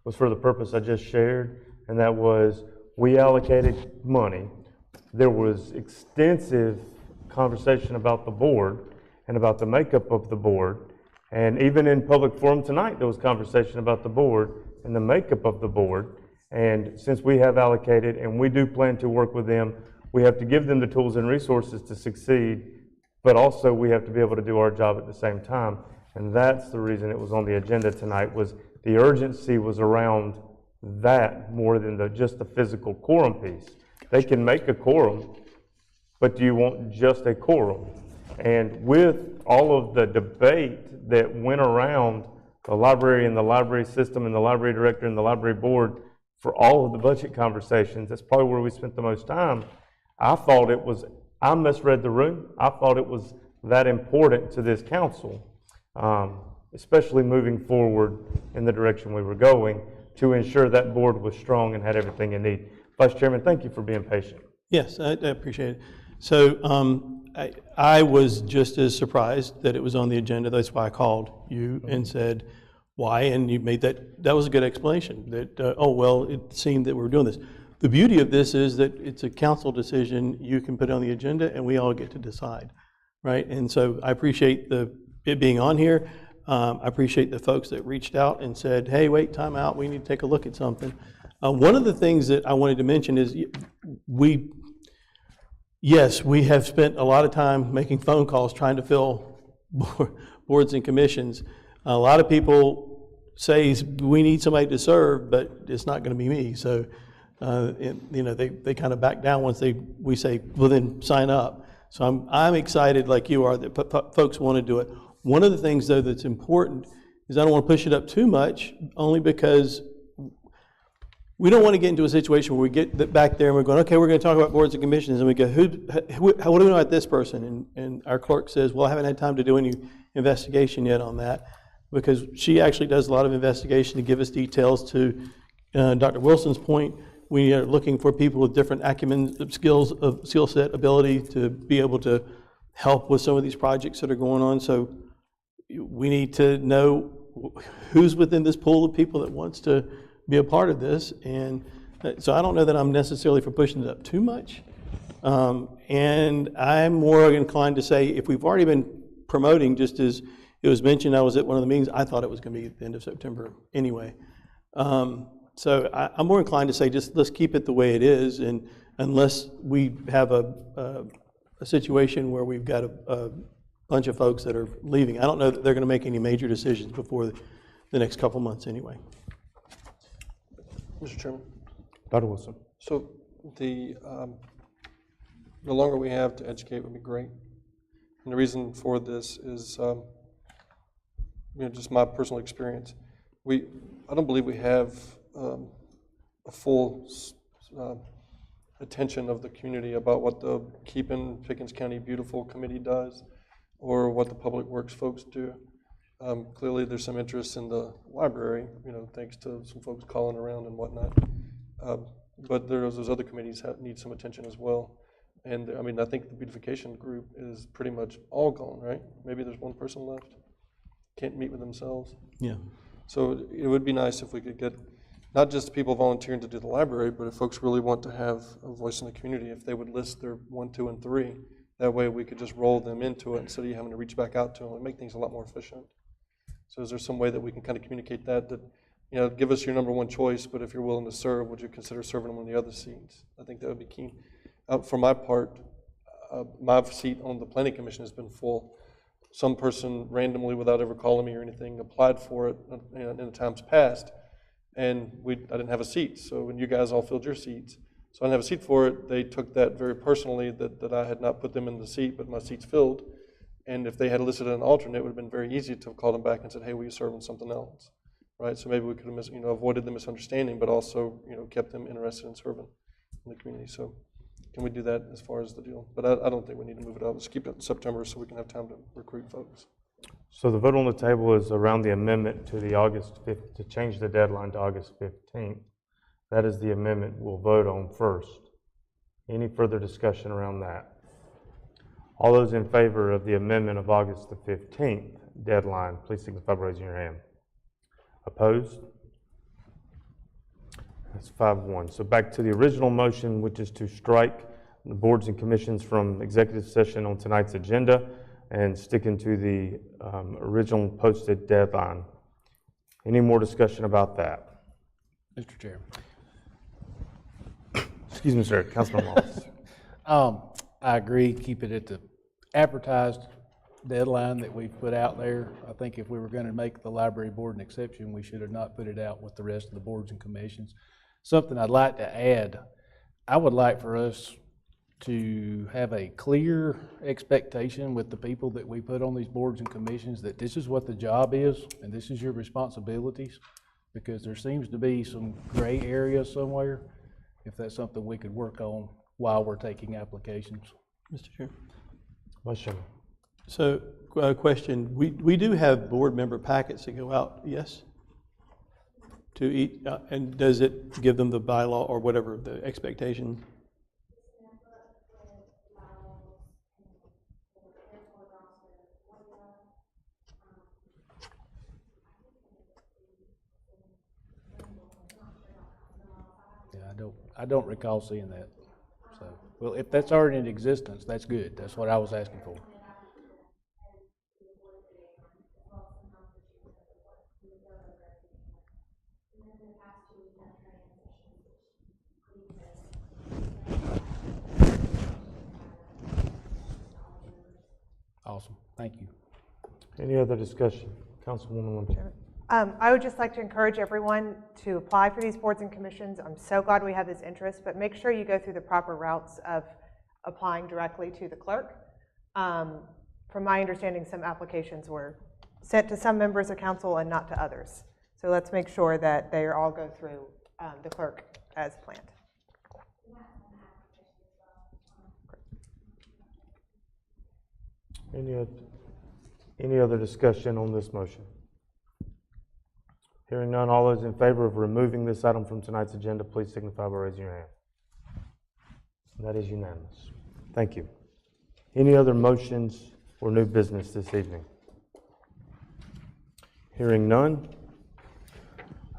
was for the purpose I just shared, and that was we allocated money. There was extensive conversation about the board and about the makeup of the board. And even in public forum tonight, there was conversation about the board and the makeup of the board. And since we have allocated and we do plan to work with them, we have to give them the tools and resources to succeed, but also we have to be able to do our job at the same time. And that's the reason it was on the agenda tonight, was the urgency was around that more than just the physical quorum piece. They can make a quorum, but do you want just a quorum? And with all of the debate that went around the library and the library system and the library director and the library board for all of the budget conversations, that's probably where we spent the most time. I misread the room. I thought it was that important to this council, especially moving forward in the direction we were going, to ensure that board was strong and had everything it needed. Vice Chairman, thank you for being patient. Yes, I appreciate it. So I was just as surprised that it was on the agenda. That's why I called you and said, why? And you made that was a good explanation, that, oh, well, it seemed that we were doing this. The beauty of this is that it's a council decision. You can put it on the agenda and we all get to decide, right? And so I appreciate it being on here. I appreciate the folks that reached out and said, hey, wait, time out, we need to take a look at something. One of the things that I wanted to mention is we have spent a lot of time making phone calls trying to fill boards and commissions. A lot of people say we need somebody to serve, but it's not going to be me. So, they kind of back down once we say, well, then sign up. So I'm excited, like you are, that folks want to do it. One of the things, though, that's important is I don't want to push it up too much, only because we don't want to get into a situation where we get back there and we're going, okay, we're going to talk about boards and commissions, and we go, what do we know about this person? And our clerk says, well, I haven't had time to do any investigation yet on that, because she actually does a lot of investigation to give us details. To Dr. Wilson's point, we are looking for people with different acumen, skill set, ability to be able to help with some of these projects that are going on. So we need to know who's within this pool of people that wants to be a part of this. And so I don't know that I'm necessarily for pushing it up too much. And I'm more inclined to say, if we've already been promoting, just as it was mentioned, I was at one of the meetings, I thought it was going to be at the end of September anyway. So I'm more inclined to say, just let's keep it the way it is, and unless we have a situation where we've got a bunch of folks that are leaving. I don't know that they're going to make any major decisions before the next couple months anyway. Mr. Chairman. Dr. Wilson. So the longer we have to educate would be great. And the reason for this is just my personal experience. I don't believe we have a full attention of the community about what the Keeping Pickens County Beautiful Committee does, or what the Public Works folks do. Clearly, there's some interest in the library, thanks to some folks calling around and whatnot. But those other committees need some attention as well. And I think the beautification group is pretty much all gone, right? Maybe there's one person left. Can't meet with themselves. Yeah. So it would be nice if we could get not just people volunteering to do the library, but if folks really want to have a voice in the community, if they would list their 1, 2, and 3, that way we could just roll them into it instead of you having to reach back out to them and make things a lot more efficient. So is there some way that we can kind of communicate that, give us your number one choice, but if you're willing to serve, would you consider serving on one of the other seats? I think that would be key. For my part, my seat on the Planning Commission has been full. Some person randomly, without ever calling me or anything, applied for it in the times past, and I didn't have a seat. So when you guys all filled your seats, so I didn't have a seat for it, they took that very personally, that I had not put them in the seat, but my seat's filled. And if they had listed an alternate, it would have been very easy to have called them back and said, hey, will you serve on something else? Right? So maybe we could have avoided the misunderstanding, but also kept them interested in serving in the community. So can we do that as far as the deal? But I don't think we need to move it up. Let's keep it in September so we can have time to recruit folks. So the vote on the table is around the amendment to the August 5th, to change the deadline to August 15th. That is the amendment we'll vote on first. Any further discussion around that? All those in favor of the amendment of August the 15th deadline, please signify by raising your hand. Opposed? That's 5-1. So back to the original motion, which is to strike the boards and commissions from executive session on tonight's agenda and sticking to the original posted deadline. Any more discussion about that? Mr. Chairman. Excuse me, sir. Councilman Wallace. I agree, keep it at the advertised deadline that we've put out there. I think if we were going to make the library board an exception, we should have not put it out with the rest of the boards and commissions. Something I'd like to add, I would like for us to have a clear expectation with the people that we put on these boards and commissions that this is what the job is and this is your responsibilities, because there seems to be some gray area somewhere, if that's something we could work on while we're taking applications. Mr. Chair. Motion. So, question, we do have board member packets that go out, yes? To each, and does it give them the bylaw or whatever, the expectation? Yeah, I don't recall seeing that. So, well, if that's already in existence, that's good. That's what I was asking for. Awesome. Thank you. Any other discussion? Councilwoman Lim. I would just like to encourage everyone to apply for these boards and commissions. I'm so glad we have this interest, but make sure you go through the proper routes of applying directly to the clerk. From my understanding, some applications were sent to some members of council and not to others. So let's make sure that they all go through the clerk as planned. Any other discussion on this motion? Hearing none, all those in favor of removing this item from tonight's agenda, please signify by raising your hand. That is unanimous. Thank you. Any other motions or new business this evening? Hearing none.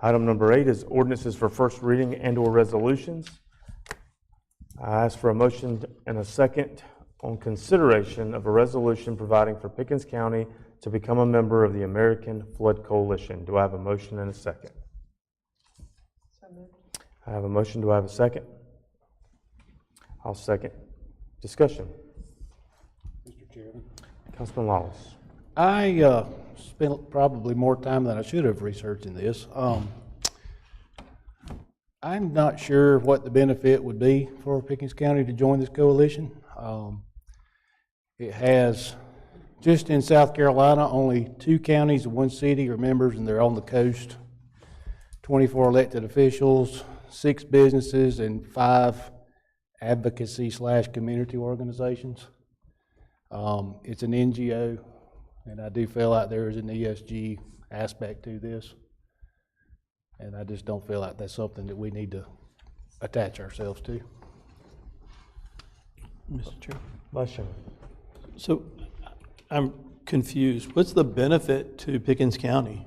Item number 8 is ordinances for first reading and/or resolutions. I ask for a motion and a second on consideration of a resolution providing for Pickens County to become a member of the American Flood Coalition. Do I have a motion and a second? So moved. I have a motion. Do I have a second? I'll second. Discussion. Mr. Chairman. Councilman Lawless. I spent probably more time than I should have researching this. I'm not sure what the benefit would be for Pickens County to join this coalition. It has, just in South Carolina, only 2 counties and 1 city are members, and they're on the coast. 24 elected officials, 6 businesses, and 5 advocacy/community organizations. It's an NGO, and I do feel like there is an ESG aspect to this. And I just don't feel like that's something that we need to attach ourselves to. Mr. Chair. Vice Chairman. So I'm confused. What's the benefit to Pickens County?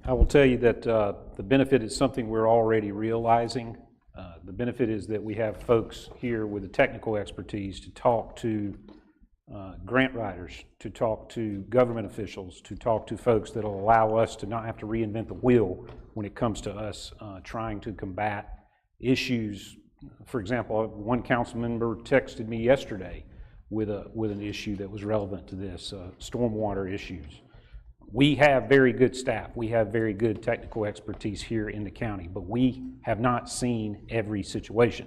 I will tell you that the benefit is something we're already realizing. The benefit is that we have folks here with the technical expertise to talk to grant writers, to talk to government officials, to talk to folks that will allow us to not have to reinvent the wheel when it comes to us trying to combat issues. For example, one council member texted me yesterday with an issue that was relevant to this, stormwater issues. We have very good staff. We have very good technical expertise here in the county, but we have not seen every situation.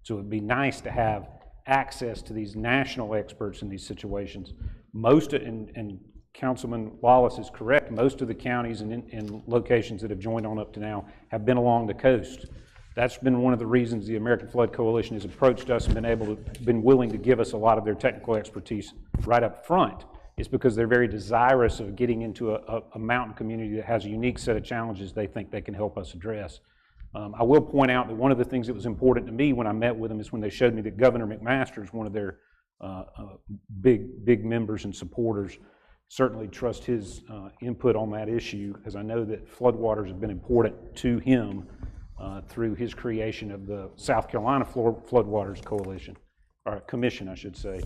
So it would be nice to have access to these national experts in these situations. And Councilman Wallace is correct, most of the counties and locations that have joined on up to now have been along the coast. That's been one of the reasons the American Flood Coalition has approached us and been willing to give us a lot of their technical expertise right up front, is because they're very desirous of getting into a mountain community that has a unique set of challenges they think they can help us address. I will point out that one of the things that was important to me when I met with them is when they showed me that Governor McMaster is one of their big members and supporters. certainly trust his input on that issue, as I know that floodwaters have been important to him through his creation of the South Carolina Floodwaters Coalition, or Commission, I should say,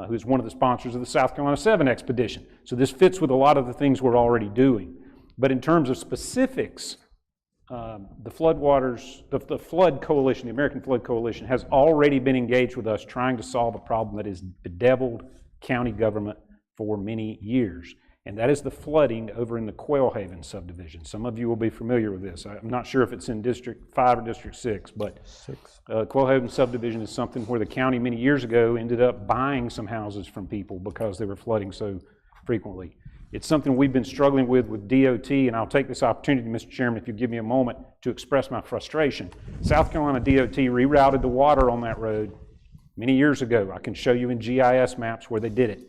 who's one of the sponsors of the South Carolina 7 expedition. So this fits with a lot of the things we're already doing. But in terms of specifics, the floodwaters, the Flood Coalition, the American Flood Coalition, has already been engaged with us trying to solve a problem that has bedeviled county government for many years. And that is the flooding over in the Quailhaven subdivision. Some of you will be familiar with this. I'm not sure if it's in District 5 or District 6, but Quailhaven subdivision is something where the county many years ago ended up buying some houses from people because they were flooding so frequently. It's something we've been struggling with DOT, and I'll take this opportunity, Mr. Chairman, if you give me a moment, to express my frustration. South Carolina DOT rerouted the water on that road many years ago. I can show you in GIS maps where they did it.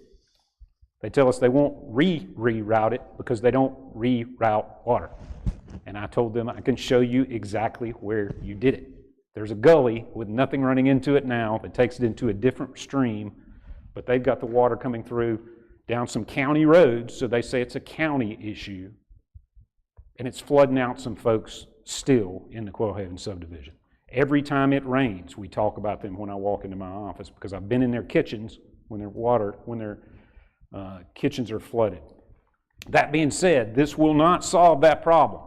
They tell us they won't reroute it because they don't reroute water. And I told them I can show you exactly where you did it. There's a gully with nothing running into it now that takes it into a different stream, but they've got the water coming through down some county roads, so they say it's a county issue, and it's flooding out some folks still in the Quailhaven subdivision. Every time it rains, we talk about them when I walk into my office, because I've been in their kitchens when their kitchens are flooded. That being said, this will not solve that problem.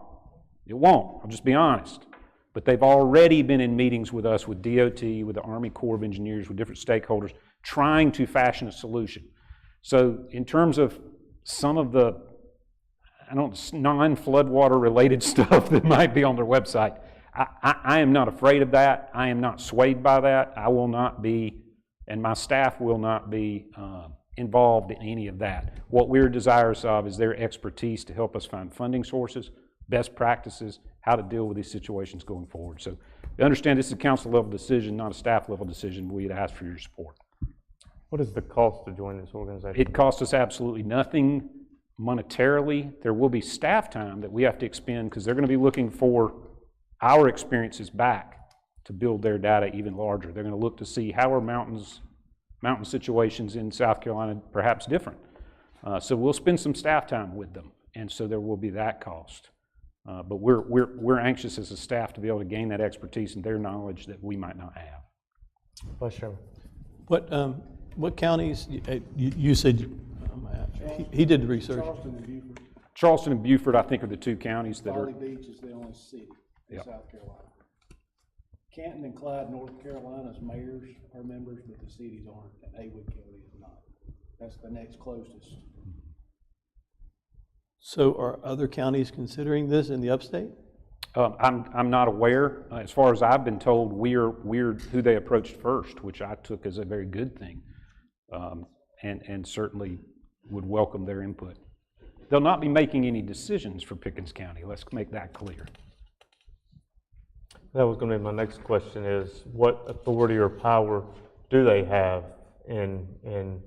It won't, I'll just be honest. But they've already been in meetings with us, with DOT, with the Army Corps of Engineers, with different stakeholders, trying to fashion a solution. So in terms of some of the non-floodwater related stuff that might be on their website, I am not afraid of that. I am not swayed by that. I will not be, and my staff will not be involved in any of that. What we're desirous of is their expertise to help us find funding sources, best practices, how to deal with these situations going forward. So I understand this is a council level decision, not a staff level decision. We'd ask for your support. What is the cost to join this organization? It costs us absolutely nothing monetarily. There will be staff time that we have to expend because they're going to be looking for our experiences back to build their data even larger. They're going to look to see how are mountain situations in South Carolina perhaps different. So we'll spend some staff time with them, and so there will be that cost. But we're anxious as a staff to be able to gain that expertise and their knowledge that we might not have. Vice Chairman. What counties, you said, he did the research. Charleston and Beaufort. Charleston and Beaufort, I think, are the two counties that Folly are. Beach is the only city in Yep. South Carolina. Canton and Clyde, North Carolina's mayors are members, but the cities aren't, and Haywood County is not. That's the next closest. So are other counties considering this in the upstate? I'm not aware. As far as I've been told, we're who they approached first, which I took as a very good thing, and certainly would welcome their input. They'll not be making any decisions for Pickens County. Let's make that clear. That was going to be my next question, is what authority or power do they have in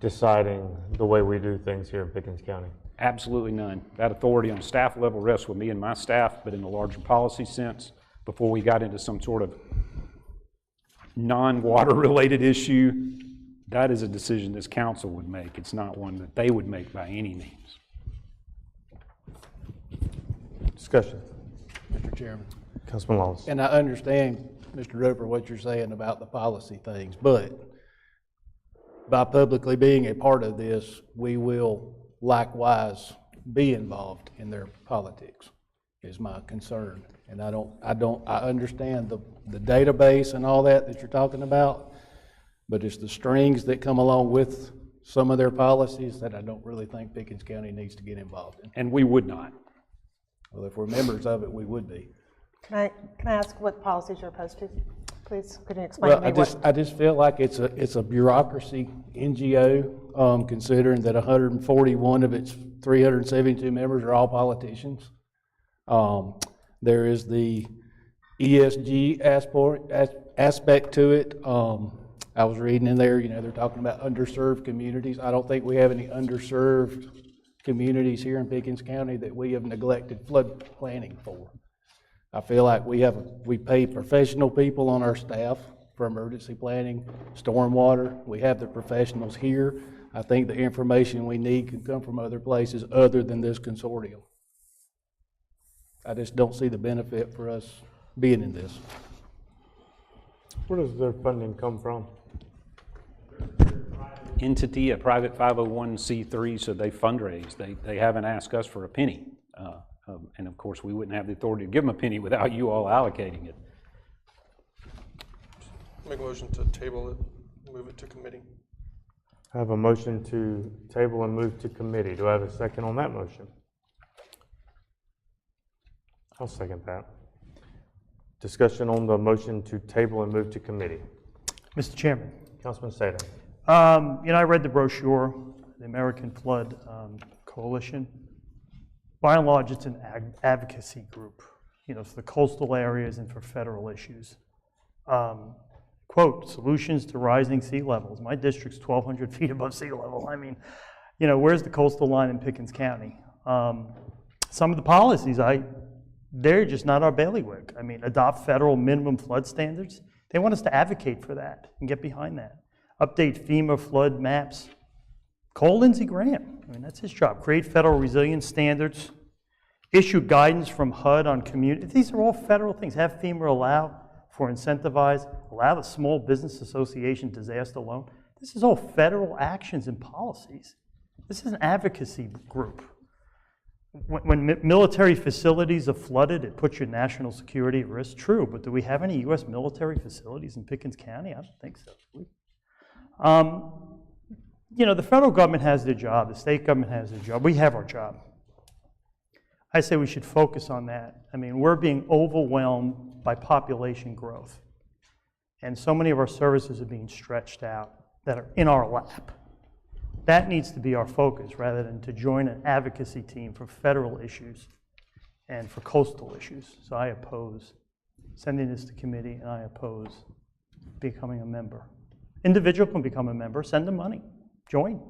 deciding the way we do things here in Pickens County? Absolutely none. That authority on staff level rests with me and my staff, but in a larger policy sense, before we got into some sort of non-water related issue, that is a decision this council would make. It's not one that they would make by any means. Discussion. Mr. Chairman. Councilman Lawless. And I understand, Mr. Roper, what you're saying about the policy things, but by publicly being a part of this, we will likewise be involved in their politics, is my concern. And I understand the database and all that you're talking about, but it's the strings that come along with some of their policies that I don't really think Pickens County needs to get involved in. And we would not. Well, if we're members of it, we would be. Can I ask what policies you're opposed to, please? Could you explain to me what? I just feel like it's a bureaucracy NGO, considering that 141 of its 372 members are all politicians. There is the ESG aspect to it. I was reading in there, they're talking about underserved communities. I don't think we have any underserved communities here in Pickens County that we have neglected flood planning for. I feel like we pay professional people on our staff for emergency planning, stormwater. We have the professionals here. I think the information we need can come from other places other than this consortium. I just don't see the benefit for us being in this. Where does their funding come from? Entity, a private 501c3, so they fundraise. They haven't asked us for a penny. And of course, we wouldn't have the authority to give them a penny without you all allocating it. Make a motion to table it, move it to committee. I have a motion to table and move to committee. Do I have a second on that motion? I'll second that. Discussion on the motion to table and move to committee. Mr. Chairman, Councilman Sato. I read the brochure, the American Flood Coalition. By and large, it's an advocacy group, for the coastal areas and for federal issues. Quote, solutions to rising sea levels. My district's 1,200 feet above sea level. I mean, where's the coastal line in Pickens County? Some of the policies, they're just not our bailiwick. I mean, adopt federal minimum flood standards. They want us to advocate for that and get behind that. Update FEMA flood maps. Call Lindsey Graham. I mean, that's his job. Create federal resilience standards. Issue guidance from HUD on community. These are all federal things. Have FEMA allow the Small Business Association disaster loan. This is all federal actions and policies. This is an advocacy group. When military facilities are flooded, it puts your national security at risk. True, but do we have any U.S. military facilities in Pickens County? I don't think so. The federal government has their job. The state government has their job. We have our job. I say we should focus on that. I mean, we're being overwhelmed by population growth. And so many of our services are being stretched out that are in our lap. That needs to be our focus rather than to join an advocacy team for federal issues and for coastal issues. So I oppose sending this to committee, and I oppose becoming a member. Individual can become a member, send them money, join.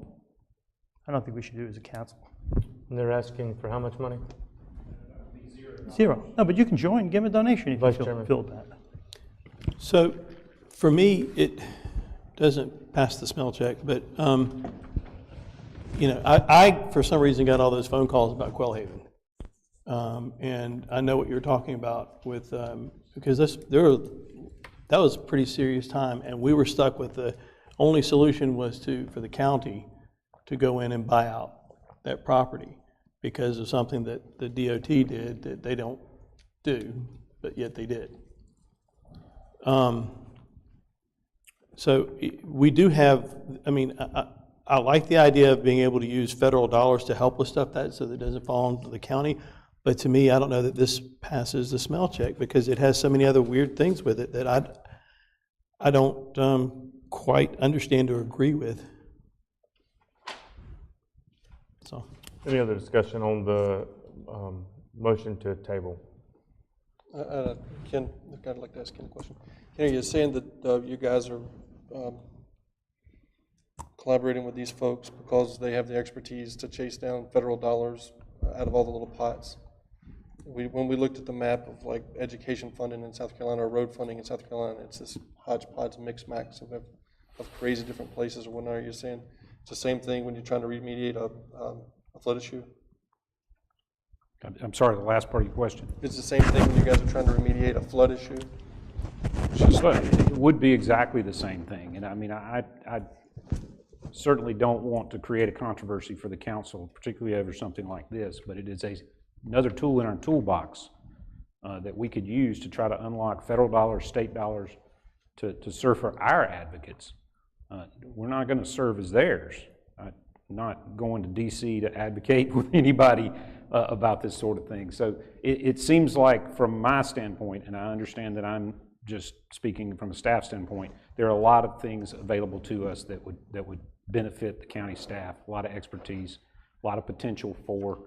I don't think we should do it as a council. And they're asking for how much money? Zero. No, but you can join, give them a donation if Vice you Chairman. feel bad. So for me, it doesn't pass the smell check, but I for some reason got all those phone calls about Quail Haven. And I know what you're talking about with, because that was a pretty serious time, and we were stuck with the only solution was for the county to go in and buy out that property because of something that the DOT did that they don't do, but yet they did. So we do have, I like the idea of being able to use federal dollars to help with stuff so that it doesn't fall into the county. But to me, I don't know that this passes the smell check because it has so many other weird things with it that I don't quite understand or agree with. So, Any other discussion on the motion to table? Ken, I'd like to ask Ken a question. Ken, you're saying that you guys are collaborating with these folks because they have the expertise to chase down federal dollars out of all the little pots. When we looked at the map of like education funding in South Carolina or road funding in South Carolina, it's this hodgepodge mix max of crazy different places or whatnot. You're saying it's the same thing when you're trying to remediate a flood issue? I'm sorry, the last part of your question. It's the same thing when you guys are trying to remediate a flood issue? It would be exactly the same thing. And I certainly don't want to create a controversy for the council, particularly over something like this, but it is another tool in our toolbox that we could use to try to unlock federal dollars, state dollars to serve for our advocates. We're not going to serve as theirs. I'm not going to DC to advocate with anybody about this sort of thing. So it seems like from my standpoint, and I understand that I'm just speaking from a staff standpoint, there are a lot of things available to us that would benefit the county staff, a lot of expertise, a lot of potential for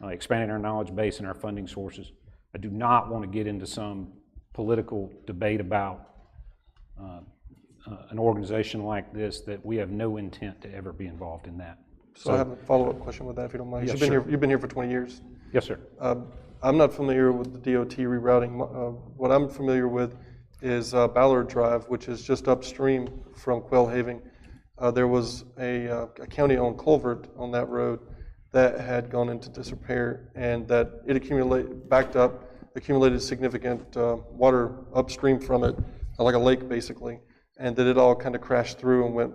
expanding our knowledge base and our funding sources. I do not want to get into some political debate about an organization like this that we have no intent to ever be involved in that. So I have a follow-up question with that, if you don't mind. Yes, You've been here for 20 years. Yes, sir. I'm not familiar with the DOT rerouting. What I'm familiar with is Ballard Drive, which is just upstream from Quail Haven. there was a county-owned culvert on that road that had gone into disrepair, and that it accumulated significant water upstream from it, like a lake basically, and that it all kind of crashed through and went,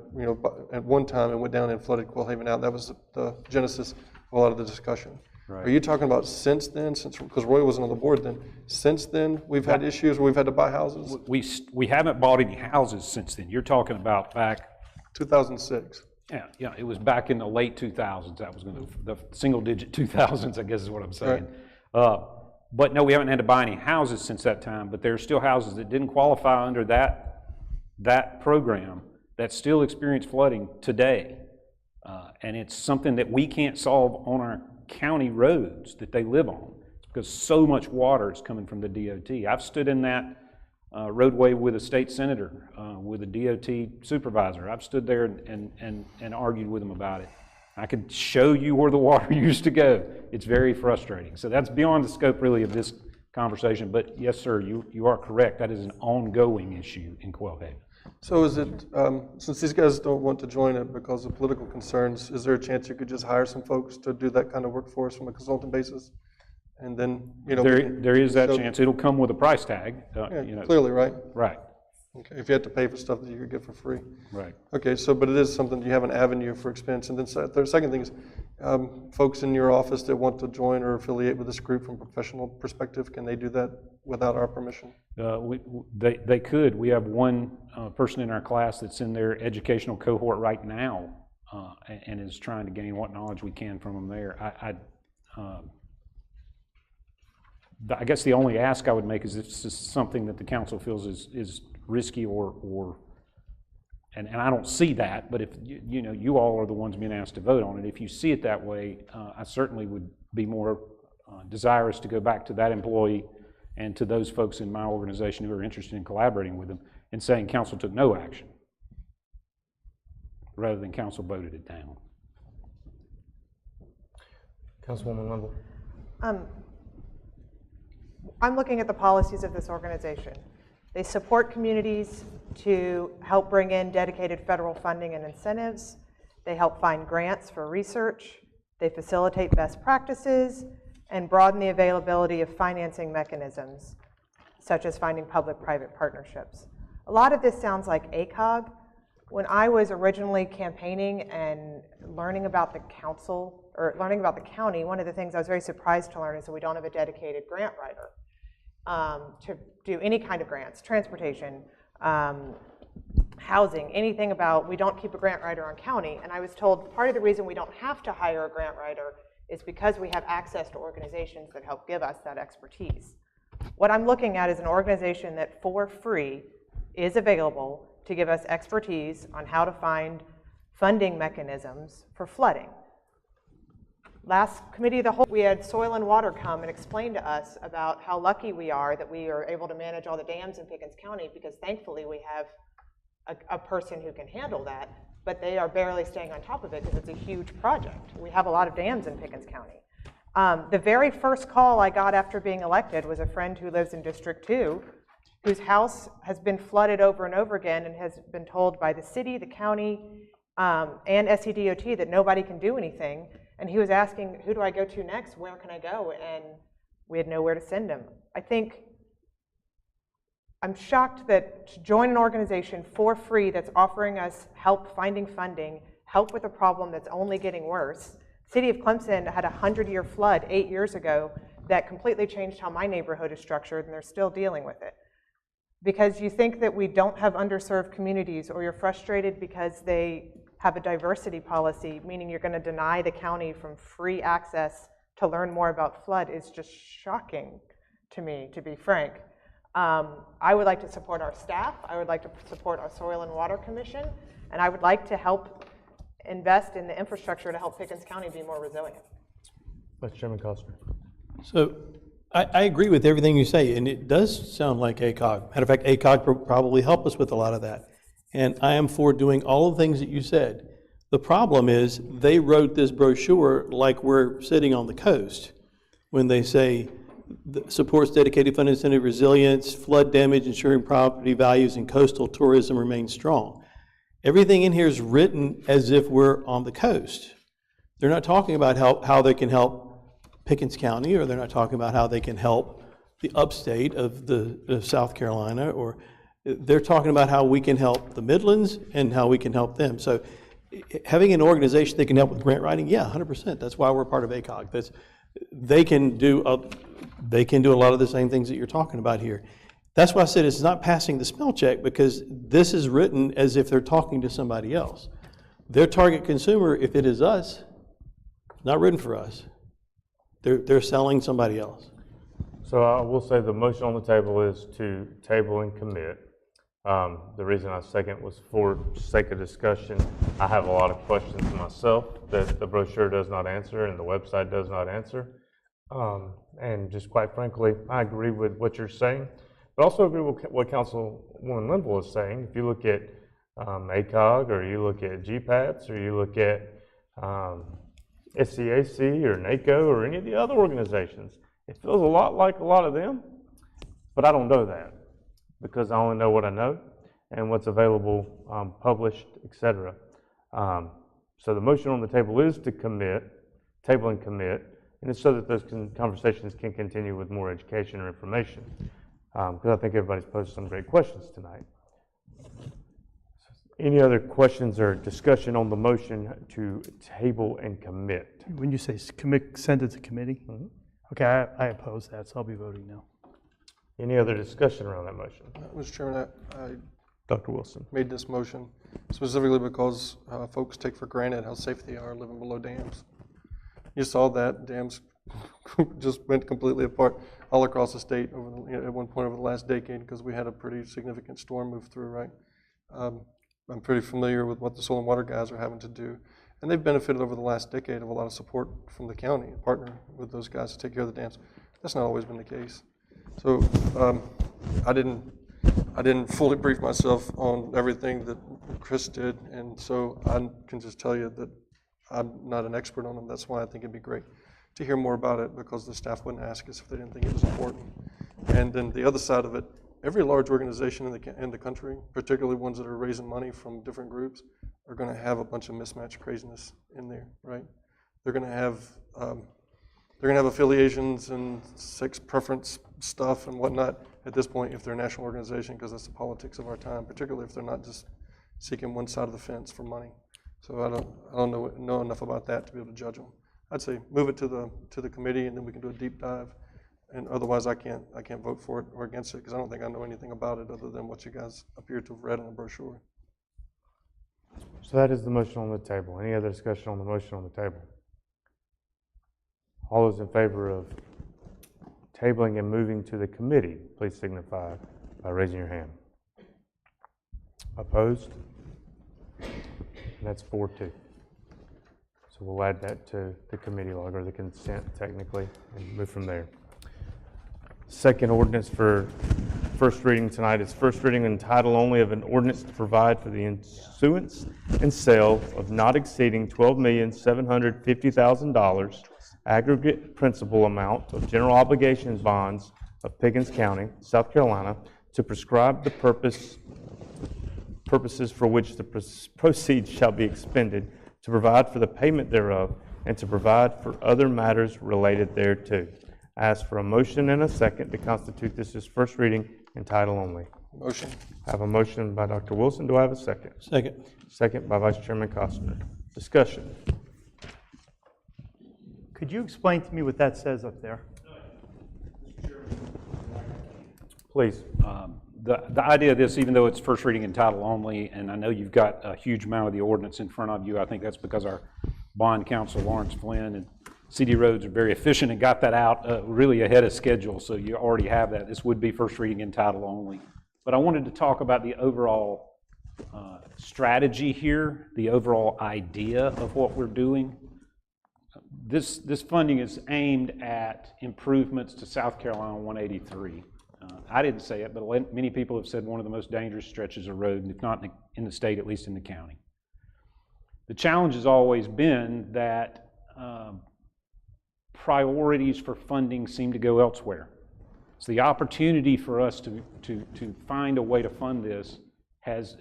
at one time it went down and flooded Quillhaven out. That was the genesis of a lot of the discussion. Right. Are you talking about since then, because Roy wasn't on the board then, since then we've had issues where we've had to buy houses? We haven't bought any houses since then. You're talking about back 2006. Yeah, it was back in the late 2000s. That was the single-digit 2000s, I guess is what I'm saying. Right. But no, we haven't had to buy any houses since that time, but there are still houses that didn't qualify under that program that still experience flooding today. And it's something that we can't solve on our county roads that they live on. It's because so much water is coming from the DOT. I've stood in that roadway with a state senator, with a DOT supervisor. I've stood there and argued with them about it. I could show you where the water used to go. It's very frustrating. So that's beyond the scope really of this conversation, but yes, sir, you are correct. That is an ongoing issue in Quillhaven. So is it, since these guys don't want to join it because of political concerns, is there a chance you could just hire some folks to do that kind of work for us from a consultant basis? And then, There is that chance. It'll come with a price tag. Clearly, right? Right. Okay, if you had to pay for stuff that you could get for free. Right. Okay, so, but it is something, you have an avenue for expense. And then the second thing is, folks in your office that want to join or affiliate with this group from a professional perspective, can they do that without our permission? They could. We have one person in our class that's in their educational cohort right now and is trying to gain what knowledge we can from them there. I guess the only ask I would make is if this is something that the council feels is risky and I don't see that, but if you all are the ones being asked to vote on it, if you see it that way, I certainly would be more desirous to go back to that employee and to those folks in my organization who are interested in collaborating with them and saying council took no action rather than council voted it down. Councilwoman Linville. I'm looking at the policies of this organization. They support communities to help bring in dedicated federal funding and incentives. They help find grants for research. They facilitate best practices and broaden the availability of financing mechanisms, such as finding public-private partnerships. A lot of this sounds like ACOG. When I was originally campaigning and learning about the council, or learning about the county, one of the things I was very surprised to learn is that we don't have a dedicated grant writer to do any kind of grants, transportation, housing, anything about, we don't keep a grant writer on county. And I was told part of the reason we don't have to hire a grant writer is because we have access to organizations that help give us that expertise. What I'm looking at is an organization that for free is available to give us expertise on how to find funding mechanisms for flooding. Last committee of the whole, we had Soil and Water come and explain to us about how lucky we are that we are able to manage all the dams in Pickens County, because thankfully we have a person who can handle that, but they are barely staying on top of it because it's a huge project. We have a lot of dams in Pickens County. The very first call I got after being elected was a friend who lives in District 2, whose house has been flooded over and over again and has been told by the city, the county, and SCDOT that nobody can do anything. And he was asking, who do I go to next? Where can I go? And we had nowhere to send him. I'm shocked that to join an organization for free that's offering us help finding funding, help with a problem that's only getting worse. City of Clemson had a 100-year flood 8 years ago that completely changed how my neighborhood is structured, and they're still dealing with it. Because you think that we don't have underserved communities, or you're frustrated because they have a diversity policy, meaning you're going to deny the county from free access to learn more about flood, is just shocking to me, to be frank. I would like to support our staff. I would like to support our Soil and Water Commission, and I would like to help invest in the infrastructure to help Pickens County be more resilient. Vice Chairman Costner. So I agree with everything you say, and it does sound like ACOG. Matter of fact, ACOG probably help us with a lot of that. And I am for doing all of the things that you said. The problem is they wrote this brochure like we're sitting on the coast when they say supports dedicated fund incentive resilience, flood damage, ensuring property values, and coastal tourism remain strong. Everything in here is written as if we're on the coast. They're not talking about how they can help Pickens County, or they're not talking about how they can help the upstate of South Carolina, or they're talking about how we can help the Midlands and how we can help them. So having an organization that can help with grant writing, yeah, 100%. That's why we're part of ACOG. They can do a lot of the same things that you're talking about here. That's why I said it's not passing the spell check, because this is written as if they're talking to somebody else. Their target consumer, if it is us, not written for us. They're selling somebody else. So I will say the motion on the table is to table and commit. The reason I second was for sake of discussion. I have a lot of questions myself that the brochure does not answer and the website does not answer. And just quite frankly, I agree with what you're saying, but also agree with what Councilwoman Linville is saying. If you look at ACOG, or you look at GPATS, or you look at SCAC or NACO or any of the other organizations, it feels a lot like a lot of them, but I don't know that, because I only know what I know and what's available, published, etc. So the motion on the table is to table and commit, and it's so that those conversations can continue with more education or information, because I think everybody's posed some great questions tonight. Any other questions or discussion on the motion to table and commit? When you say send it to committee? Mm-hmm. Okay, I oppose that, so I'll be voting no. Any other discussion around that motion? Mr. Chairman, I Dr. Wilson made this motion specifically because folks take for granted how safe they are living below dams. You saw that dams just went completely apart all across the state at one point over the last decade, because we had a pretty significant storm move through, right? I'm pretty familiar with what the soil and water guys are having to do, and they've benefited over the last decade of a lot of support from the county, partnering with those guys to take care of the dams. That's not always been the case. So I didn't fully brief myself on everything that Chris did, and so I can just tell you that I'm not an expert on them. That's why I think it'd be great to hear more about it, because the staff wouldn't ask us if they didn't think it was important. And then the other side of it, every large organization in the country, particularly ones that are raising money from different groups, are going to have a bunch of mismatched craziness in there, right? They're going to have affiliations and sex preference stuff and whatnot at this point if they're a national organization, because that's the politics of our time, particularly if they're not just seeking one side of the fence for money. So I don't know enough about that to be able to judge them. I'd say move it to the committee, and then we can do a deep dive. And otherwise, I can't vote for it or against it, because I don't think I know anything about it other than what you guys appear to have read in the brochure. So that is the motion on the table. Any other discussion on the motion on the table? All those in favor of tabling and moving to the committee, please signify by raising your hand. Opposed? And that's 4-2. So we'll add that to the committee log, or the consent technically, and move from there. Second ordinance for first reading tonight is first reading in title only of an ordinance to provide for the issuance and sale of not exceeding $12,750,000 aggregate principal amount of general obligations bonds of Pickens County, South Carolina, to prescribe the purposes for which the proceeds shall be expended, to provide for the payment thereof, and to provide for other matters related thereto. I ask for a motion and a second to constitute this as first reading in title only. Motion. I have a motion by Dr. Wilson. Do I have a second? Second. Second by Vice Chairman Costner. Discussion. Could you explain to me what that says up there? Please. The idea of this, even though it's first reading in title only, and I know you've got a huge amount of the ordinance in front of you, I think that's because our bond counsel, Lawrence Flynn, and CD Roads are very efficient and got that out really ahead of schedule, so you already have that. This would be first reading in title only. But I wanted to talk about the overall strategy here, the overall idea of what we're doing. This funding is aimed at improvements to South Carolina 183. I didn't say it, but many people have said one of the most dangerous stretches of road, if not in the state, at least in the county. The challenge has always been that priorities for funding seem to go elsewhere. So the opportunity for us to find a way to fund this has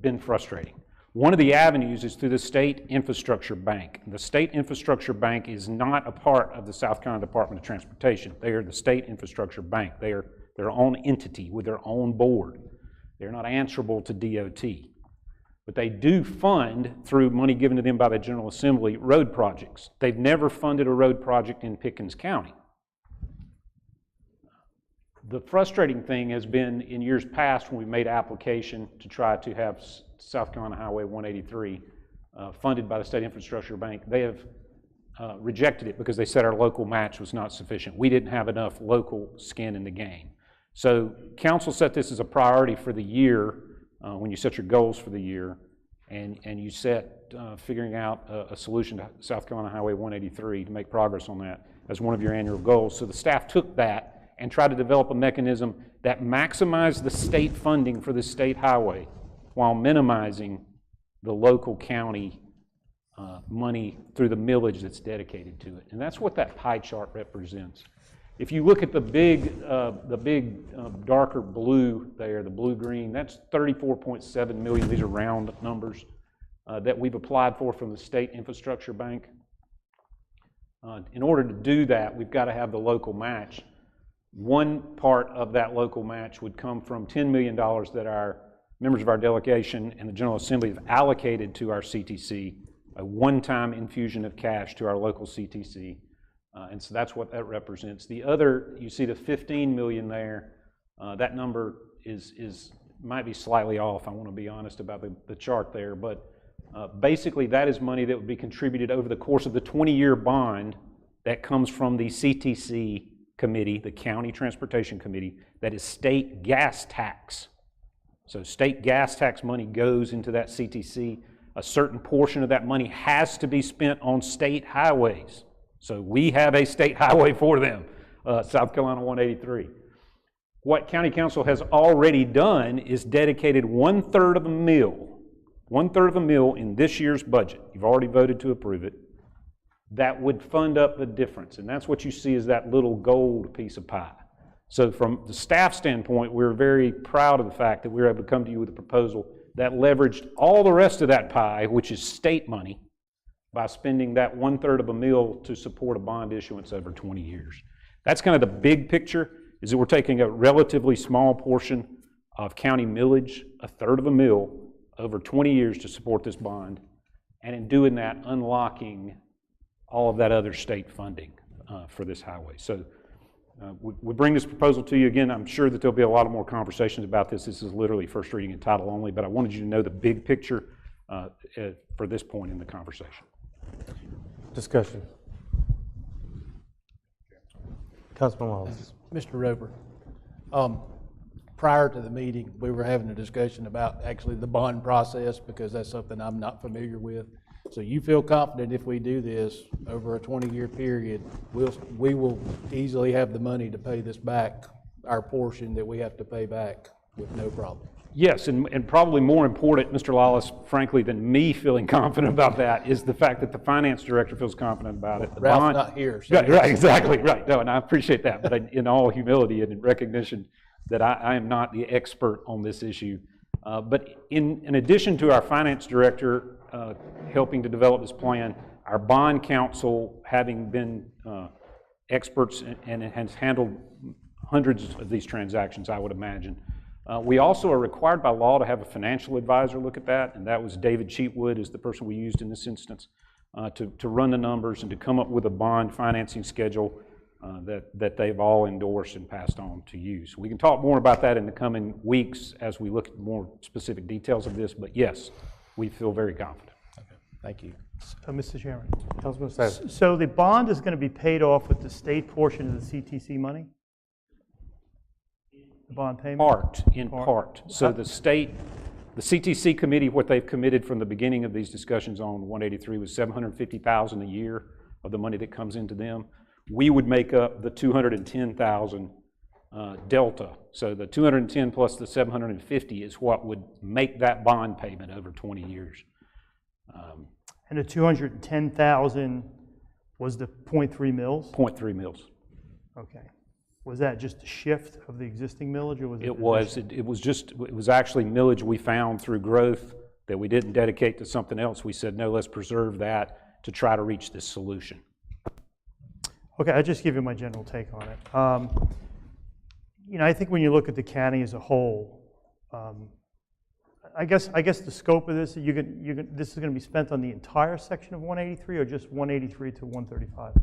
been frustrating. One of the avenues is through the State Infrastructure Bank. The State Infrastructure Bank is not a part of the South Carolina Department of Transportation. They are the State Infrastructure Bank. They are their own entity with their own board. They're not answerable to DOT. But they do fund, through money given to them by the General Assembly, road projects. They've never funded a road project in Pickens County. The frustrating thing has been in years past when we made application to try to have South Carolina Highway 183 funded by the State Infrastructure Bank, they have rejected it because they said our local match was not sufficient. We didn't have enough local skin in the game. So council set this as a priority for the year when you set your goals for the year, and you set figuring out a solution to South Carolina Highway 183 to make progress on that as one of your annual goals. So the staff took that and tried to develop a mechanism that maximized the state funding for this state highway while minimizing the local county money through the millage that's dedicated to it. And that's what that pie chart represents. If you look at the big darker blue there, the blue-green, that's 34.7 million. These are round numbers that we've applied for from the State Infrastructure Bank. In order to do that, we've got to have the local match. One part of that local match would come from $10 million that our members of our delegation and the General Assembly have allocated to our CTC, a one-time infusion of cash to our local CTC. And so that's what that represents. The other, you see the 15 million there, that number might be slightly off. I want to be honest about the chart there, but basically that is money that would be contributed over the course of the 20-year bond that comes from the CTC committee, the County Transportation Committee, that is state gas tax. So state gas tax money goes into that CTC. A certain portion of that money has to be spent on state highways. So we have a state highway for them, South Carolina 183. What County Council has already done is dedicated 1/3 of a mill, 1/3 of a mill in this year's budget. You've already voted to approve it. That would fund up the difference. And that's what you see as that little gold piece of pie. So from the staff standpoint, we're very proud of the fact that we were able to come to you with a proposal that leveraged all the rest of that pie, which is state money, by spending that 1/3 of a mill to support a bond issuance over 20 years. That's kind of the big picture, is that we're taking a relatively small portion of county millage, 1/3 of a mill, over 20 years to support this bond, and in doing that, unlocking all of that other state funding for this highway. So we bring this proposal to you. Again, I'm sure that there'll be a lot of more conversations about this. This is literally first reading and title only, but I wanted you to know the big picture for this point in the conversation. Discussion. Councilman Wallace. Mr. Roper, prior to the meeting, we were having a discussion about actually the bond process, because that's something I'm not familiar with. So you feel confident if we do this over a 20-year period, we will easily have the money to pay this back, our portion that we have to pay back, with no problem? Yes, and probably more important, Mr. Lawless, frankly, than me feeling confident about that is the fact that the finance director feels confident about it. Ralph's not here. So right, exactly, right. No, and I appreciate that, but in all humility and in recognition that I am not the expert on this issue. But in addition to our finance director helping to develop this plan, our bond counsel, having been experts and has handled hundreds of these transactions, I would imagine. We also are required by law to have a financial advisor look at that, and that was David Cheatwood is the person we used in this instance to run the numbers and to come up with a bond financing schedule that they've all endorsed and passed on to you. So we can talk more about that in the coming weeks as we look at more specific details of this, but yes, we feel very confident. Okay. Thank you. Mr. Chairman. Councilman Savage. So the bond is going to be paid off with the state portion of the CTC money? The bond payment? In part. So the state, the CTC committee, what they've committed from the beginning of these discussions on 183 was $750,000 a year of the money that comes into them. We would make up the $210,000 delta. So the 210 plus the 750 is what would make that bond payment over 20 years. And the 210,000 was the 0.3 mils? 0.3 mils. Okay. Was that just a shift of the existing millage, or was it? It was. It was actually millage we found through growth that we didn't dedicate to something else. We said, no, let's preserve that to try to reach this solution. Okay, I'll just give you my general take on it. I think when you look at the county as a whole, I guess the scope of this, this is going to be spent on the entire section of 183 or just 183 to 135?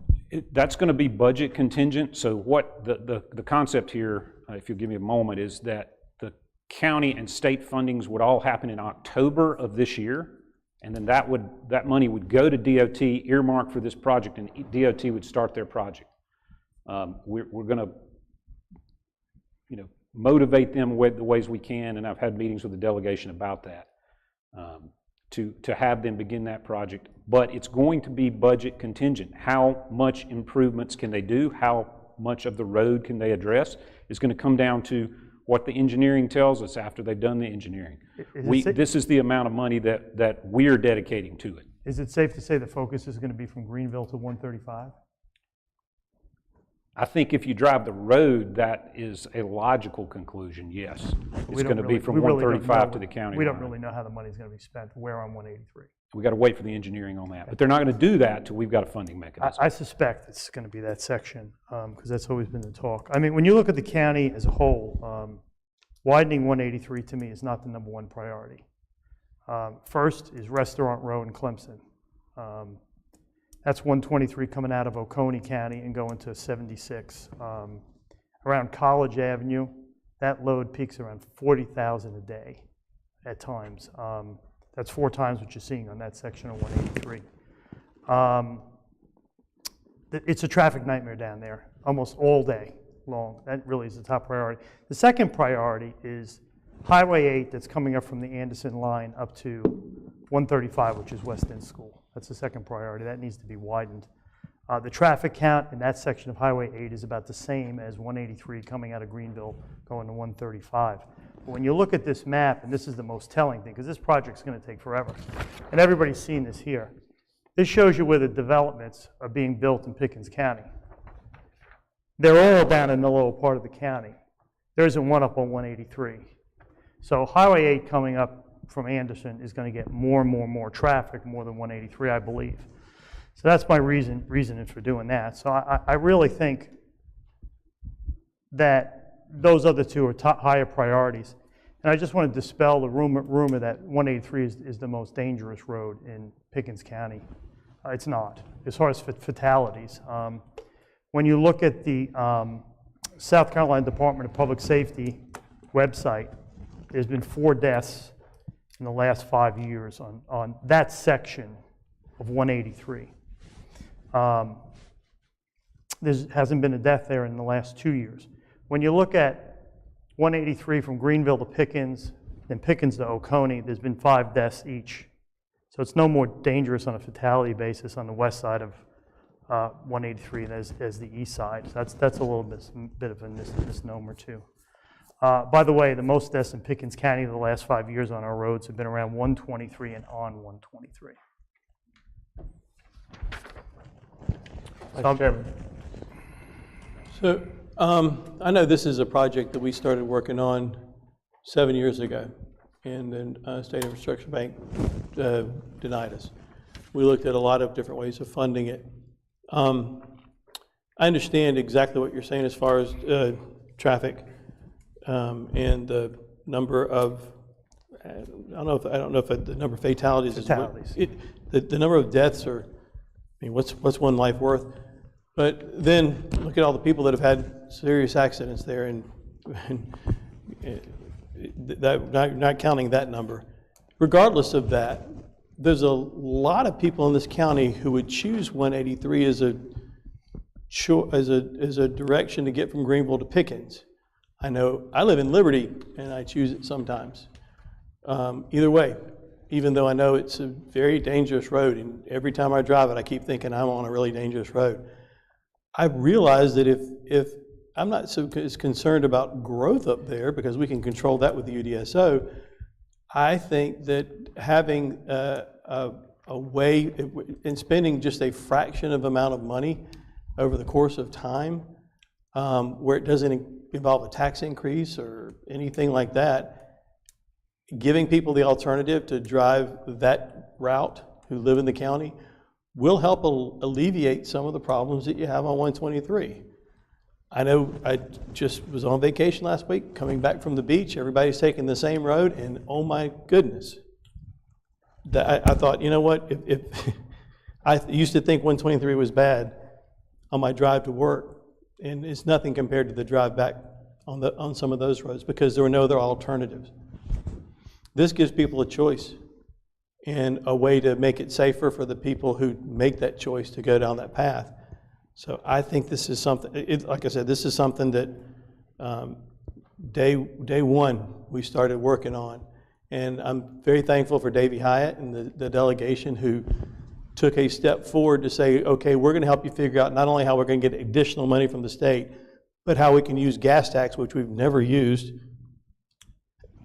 That's going to be budget contingent. So what the concept here, if you'll give me a moment, is that the county and state fundings would all happen in October of this year, and then that money would go to DOT, earmarked for this project, and DOT would start their project. We're going to, motivate them with the ways we can, and I've had meetings with the delegation about that, to have them begin that project. But it's going to be budget contingent. How much improvements can they do? How much of the road can they address? Is going to come down to what the engineering tells us after they've done the engineering. This is the amount of money that we're dedicating to it. Is it safe to say the focus is going to be from Greenville to 135? I think if you drive the road, that is a logical conclusion, yes. It's going to be from 135 to the county We line. don't really know how the money's going to be spent, where on 183. We got to wait for the engineering on that. But they're not going to do that till we've got a funding mechanism. I suspect it's going to be that section, because that's always been the talk. I mean, when you look at the county as a whole, widening 183 to me is not the number one priority. First is Restaurant Row in Clemson. That's 123 coming out of Oconee County and going to 76. Around College Avenue, that load peaks around 40,000 a day at times. That's 4 times what you're seeing on that section of 183. It's a traffic nightmare down there, almost all day long. That really is the top priority. The second priority is Highway 8 that's coming up from the Anderson line up to 135, which is West End School. That's the second priority. That needs to be widened. The traffic count in that section of Highway 8 is about the same as 183 coming out of Greenville going to 135. But when you look at this map, and this is the most telling thing, because this project's going to take forever, and everybody's seen this here. This shows you where the developments are being built in Pickens County. They're all down in the lower part of the county. There isn't one up on 183. So Highway 8 coming up from Anderson is going to get more and more traffic, more than 183, I believe. So that's my reasoning for doing that. So I really think that those other two are higher priorities. And I just want to dispel the rumor that 183 is the most dangerous road in Pickens County. It's not, as far as fatalities. When you look at the South Carolina Department of Public Safety website, there's been 4 deaths in the last 5 years on that section of 183. There hasn't been a death there in the last 2 years. When you look at 183 from Greenville to Pickens, and Pickens to Oconee, there's been 5 deaths each. So it's no more dangerous on a fatality basis on the west side of 183 as the east side. So that's a little bit of a misnomer too. By the way, the most deaths in Pickens County the last 5 years on our roads have been around 123 and on 123. Mr. Chairman. So I know this is a project that we started working on 7 years ago, and then State Infrastructure Bank denied us. We looked at a lot of different ways of funding it. I understand exactly what you're saying as far as traffic and the number of, I don't know if the number of fatalities. The number of deaths are, I mean, what's one life worth? But then look at all the people that have had serious accidents there, and not counting that number. Regardless of that, there's a lot of people in this county who would choose 183 as a direction to get from Greenville to Pickens. I know I live in Liberty, and I choose it sometimes. Either way, even though I know it's a very dangerous road, and every time I drive it, I keep thinking I'm on a really dangerous road. I've realized that if I'm not so as concerned about growth up there, because we can control that with the UDSO, I think that having a way, in spending just a fraction of amount of money over the course of time, where it doesn't involve a tax increase or anything like that, giving people the alternative to drive that route who live in the county will help alleviate some of the problems that you have on 123. I know I just was on vacation last week, coming back from the beach, everybody's taking the same road, and oh my goodness. I thought, you know what, if I used to think 123 was bad on my drive to work, and it's nothing compared to the drive back on some of those roads because there were no other alternatives. This gives people a choice and a way to make it safer for the people who make that choice to go down that path. So I think this is something, like I said, this is something that day one we started working on. And I'm very thankful for Davey Hyatt and the delegation who took a step forward to say, okay, we're going to help you figure out not only how we're going to get additional money from the state, but how we can use gas tax, which we've never used,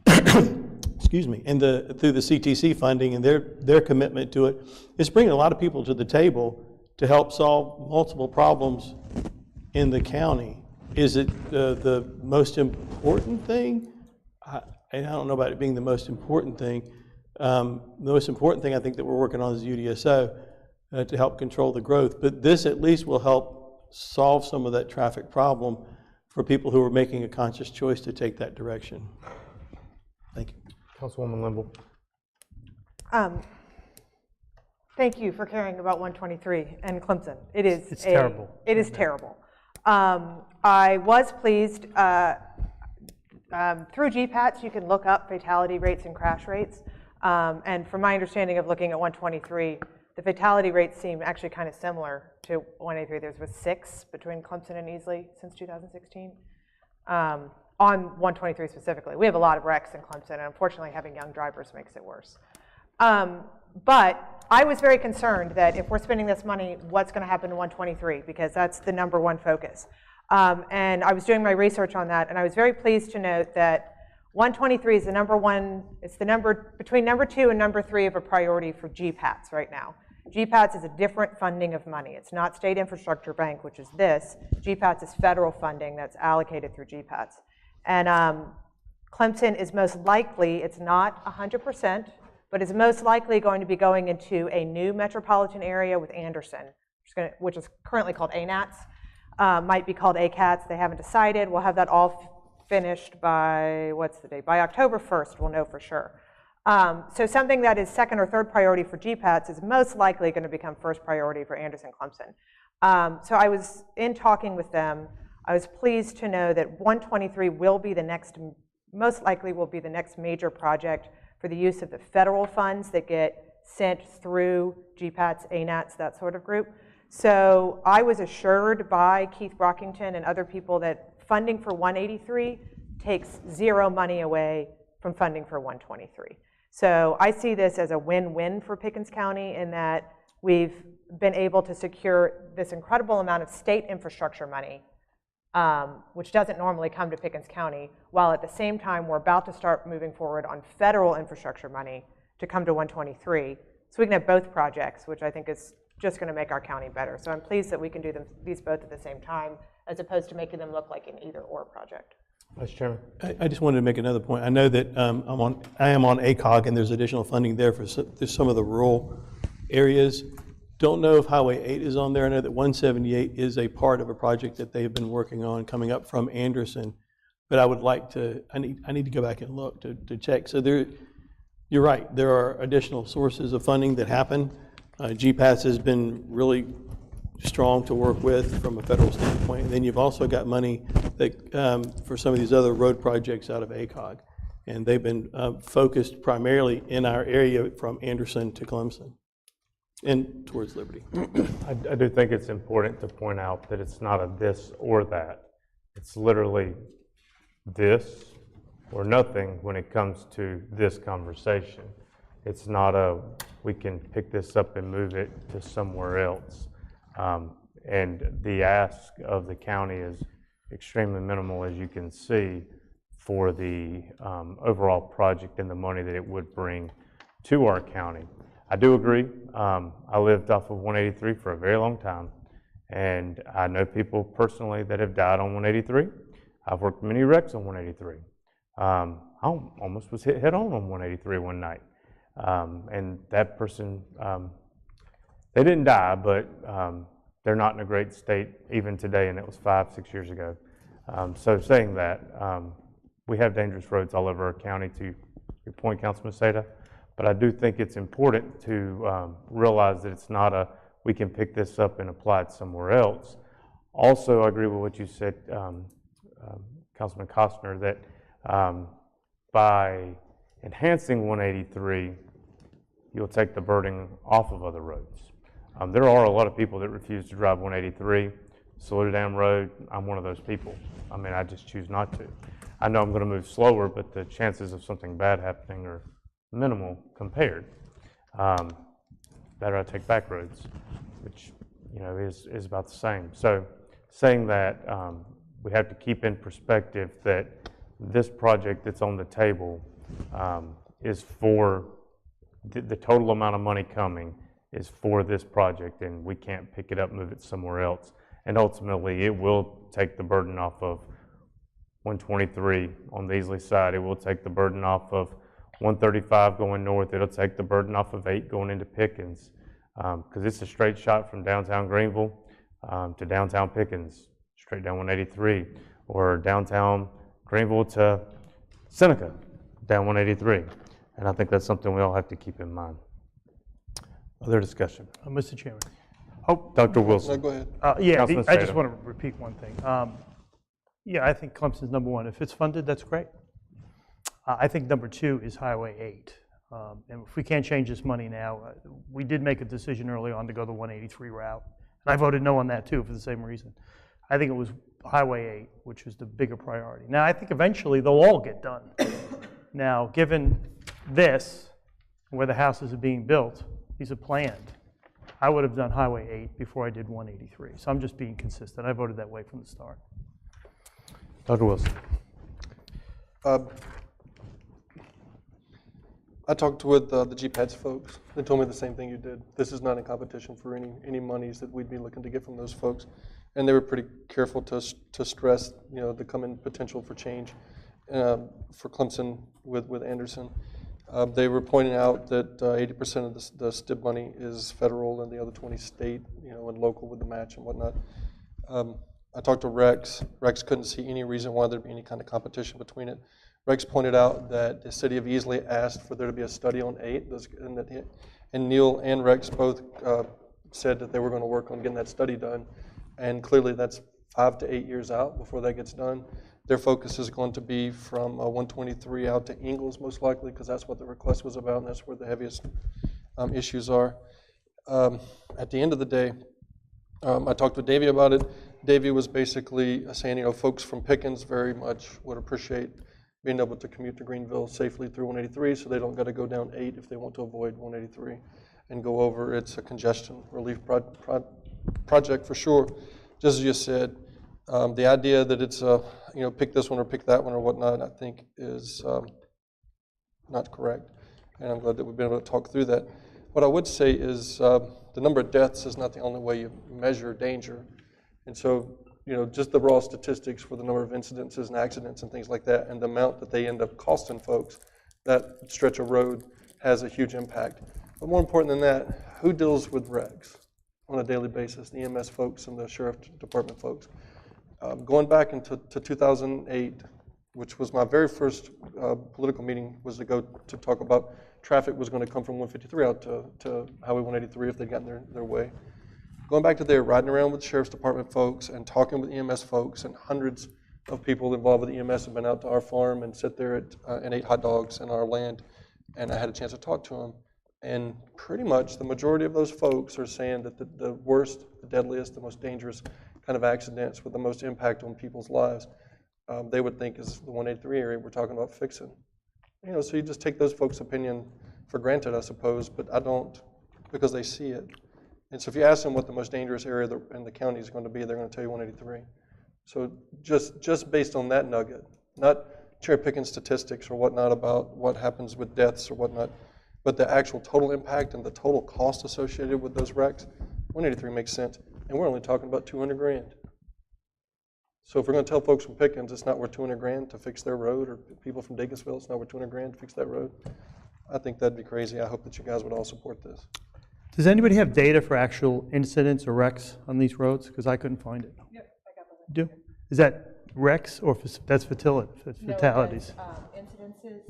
excuse me, and through the CTC funding and their commitment to it. It's bringing a lot of people to the table to help solve multiple problems in the county. Is it the most important thing? And I don't know about it being the most important thing. The most important thing I think that we're working on is UDSO to help control the growth. But this at least will help solve some of that traffic problem for people who are making a conscious choice to take that direction. Thank you. Councilwoman Limble. Thank you for caring about 123 and Clemson. It's terrible. It is terrible. I was pleased. Through GPATs, you can look up fatality rates and crash rates. And from my understanding of looking at 123, the fatality rates seem actually kind of similar to 183. There was 6 between Clemson and Easley since 2016. On 123 specifically. We have a lot of wrecks in Clemson, and unfortunately having young drivers makes it worse. But I was very concerned that if we're spending this money, what's going to happen to 123? Because that's the #1 focus. And I was doing my research on that, and I was very pleased to note that 123 is the #1, it's the between #2 and #3 of a priority for GPATs right now. GPATs is a different funding of money. It's not State Infrastructure Bank, which is this. GPATs is federal funding that's allocated through GPATs. And Clemson is most likely, it's not 100%, but is most likely going to be going into a new metropolitan area with Anderson, which is currently called ANATS. Might be called ACATS. They haven't decided. We'll have that all finished by, what's the date? By October 1st, we'll know for sure. So something that is second or third priority for GPATs is most likely going to become first priority for Anderson Clemson. So I was in talking with them. I was pleased to know that 123 will be the next, most likely will be the next major project for the use of the federal funds that get sent through GPATs, ANATS, that sort of group. So I was assured by Keith Brockington and other people that funding for 183 takes zero money away from funding for 123. So I see this as a win-win for Pickens County in that we've been able to secure this incredible amount of state infrastructure money, which doesn't normally come to Pickens County, while at the same time we're about to start moving forward on federal infrastructure money to come to 123. So we can have both projects, which I think is just going to make our county better. So I'm pleased that we can do these both at the same time, as opposed to making them look like an either-or project. Vice Chairman. I just wanted to make another point. I know that I am on ACOG, and there's additional funding there for some of the rural areas. Don't know if Highway 8 is on there. I know that 178 is a part of a project that they've been working on coming up from Anderson. But I would like to, I need to go back and look to check. So you're right, there are additional sources of funding that happen. GPATS has been really strong to work with from a federal standpoint. And then you've also got money that, for some of these other road projects out of ACOG. And they've been focused primarily in our area from Anderson to Clemson and towards Liberty. I do think it's important to point out that it's not a this or that. It's literally this or nothing when it comes to this conversation. It's not we can pick this up and move it to somewhere else. And the ask of the county is extremely minimal, as you can see, for the overall project and the money that it would bring to our county. I do agree. I lived off of 183 for a very long time, and I know people personally that have died on 183. I've worked many wrecks on 183. I almost was hit head-on 183 one night. And that person, they didn't die, but they're not in a great state even today, and it was 5-6 years ago. So saying that, we have dangerous roads all over our county, to your point, Councilman Seda, but I do think it's important to realize that it's not we can pick this up and apply it somewhere else. Also, I agree with what you said, Councilman Costner, that by enhancing 183, you'll take the burden off of other roads. There are a lot of people that refuse to drive 183, Saluda Dam Road. I'm one of those people. I mean, I just choose not to. I know I'm going to move slower, but the chances of something bad happening are minimal compared. Better I take back roads, which is about the same. So saying that, we have to keep in perspective that this project that's on the table is for the total amount of money coming is for this project, and we can't pick it up, move it somewhere else. And ultimately, it will take the burden off of 123 on the Easley side. It will take the burden off of 135 going north. It'll take the burden off of 8 going into Pickens, because it's a straight shot from downtown Greenville to downtown Pickens, straight down 183, or downtown Greenville to Seneca, down 183. And I think that's something we all have to keep in mind. Other discussion? Mr. Chairman. Dr. Wilson. No, go ahead. I just want to repeat one thing. Yeah, I think Clemson's number one. If it's funded, that's great. I think number 2 is Highway 8. And if we can't change this money now, we did make a decision early on to go the 183 route. And I voted no on that too for the same reason. I think it was Highway 8, which was the bigger priority. Now, I think eventually they'll all get done. Now, given this, where the houses are being built, these are planned, I would have done Highway 8 before I did 183. So I'm just being consistent. I voted that way from the start. Dr. Wilson. I talked with the GPADS folks. They told me the same thing you did. This is not in competition for any monies that we'd be looking to get from those folks. And they were pretty careful to stress, the coming potential for change for Clemson with Anderson. They were pointing out that 80% of the STIB money is federal and the other 20 state, and local with the match and whatnot. I talked to Rex. Rex couldn't see any reason why there'd be any kind of competition between it. Rex pointed out that the city of Easley asked for there to be a study on 8, and Neil and Rex both said that they were going to work on getting that study done. And clearly that's 5 to 8 years out before that gets done. Their focus is going to be from 123 out to Ingalls, most likely, because that's what the request was about, and that's where the heaviest issues are. At the end of the day, I talked with Davey about it. Davey was basically saying, folks from Pickens very much would appreciate being able to commute to Greenville safely through 183, so they don't got to go down 8 if they want to avoid 183 and go over. It's a congestion relief project for sure. Just as you said, the idea that it's pick this one or pick that one or whatnot, I think is not correct. And I'm glad that we've been able to talk through that. What I would say is the number of deaths is not the only way you measure danger. And so, just the raw statistics for the number of incidences and accidents and things like that, and the amount that they end up costing folks, that stretch of road has a huge impact. But more important than that, who deals with regs on a daily basis? The EMS folks and the sheriff department folks. Going back into 2008, which was my very first political meeting, was to go to talk about traffic was going to come from 153 out to Highway 183 if they'd gotten their way. Going back to there, riding around with sheriff's department folks and talking with EMS folks, and hundreds of people involved with EMS have been out to our farm and sit there and ate hot dogs in our land, and I had a chance to talk to them. And pretty much the majority of those folks are saying that the worst, the deadliest, the most dangerous kind of accidents with the most impact on people's lives, they would think is the 183 area we're talking about fixing. So you just take those folks' opinion for granted, I suppose, but I don't, because they see it. And so if you ask them what the most dangerous area in the county is going to be, they're going to tell you 183. So just based on that nugget, not cherry-picking statistics or whatnot about what happens with deaths or whatnot, but the actual total impact and the total cost associated with those wrecks, 183 makes sense. And we're only talking about $200,000. So if we're gonna tell folks from Pickens it's not worth 200 grand to fix their road, or people from Dacusville it's not worth 200 grand to fix that road, I think that'd be crazy. I hope that you guys would all support this. Does anybody have data for actual incidents or wrecks on these roads? Because I couldn't find it. Yep, I got those. Do? Is that wrecks or that's fatalities? Incidences,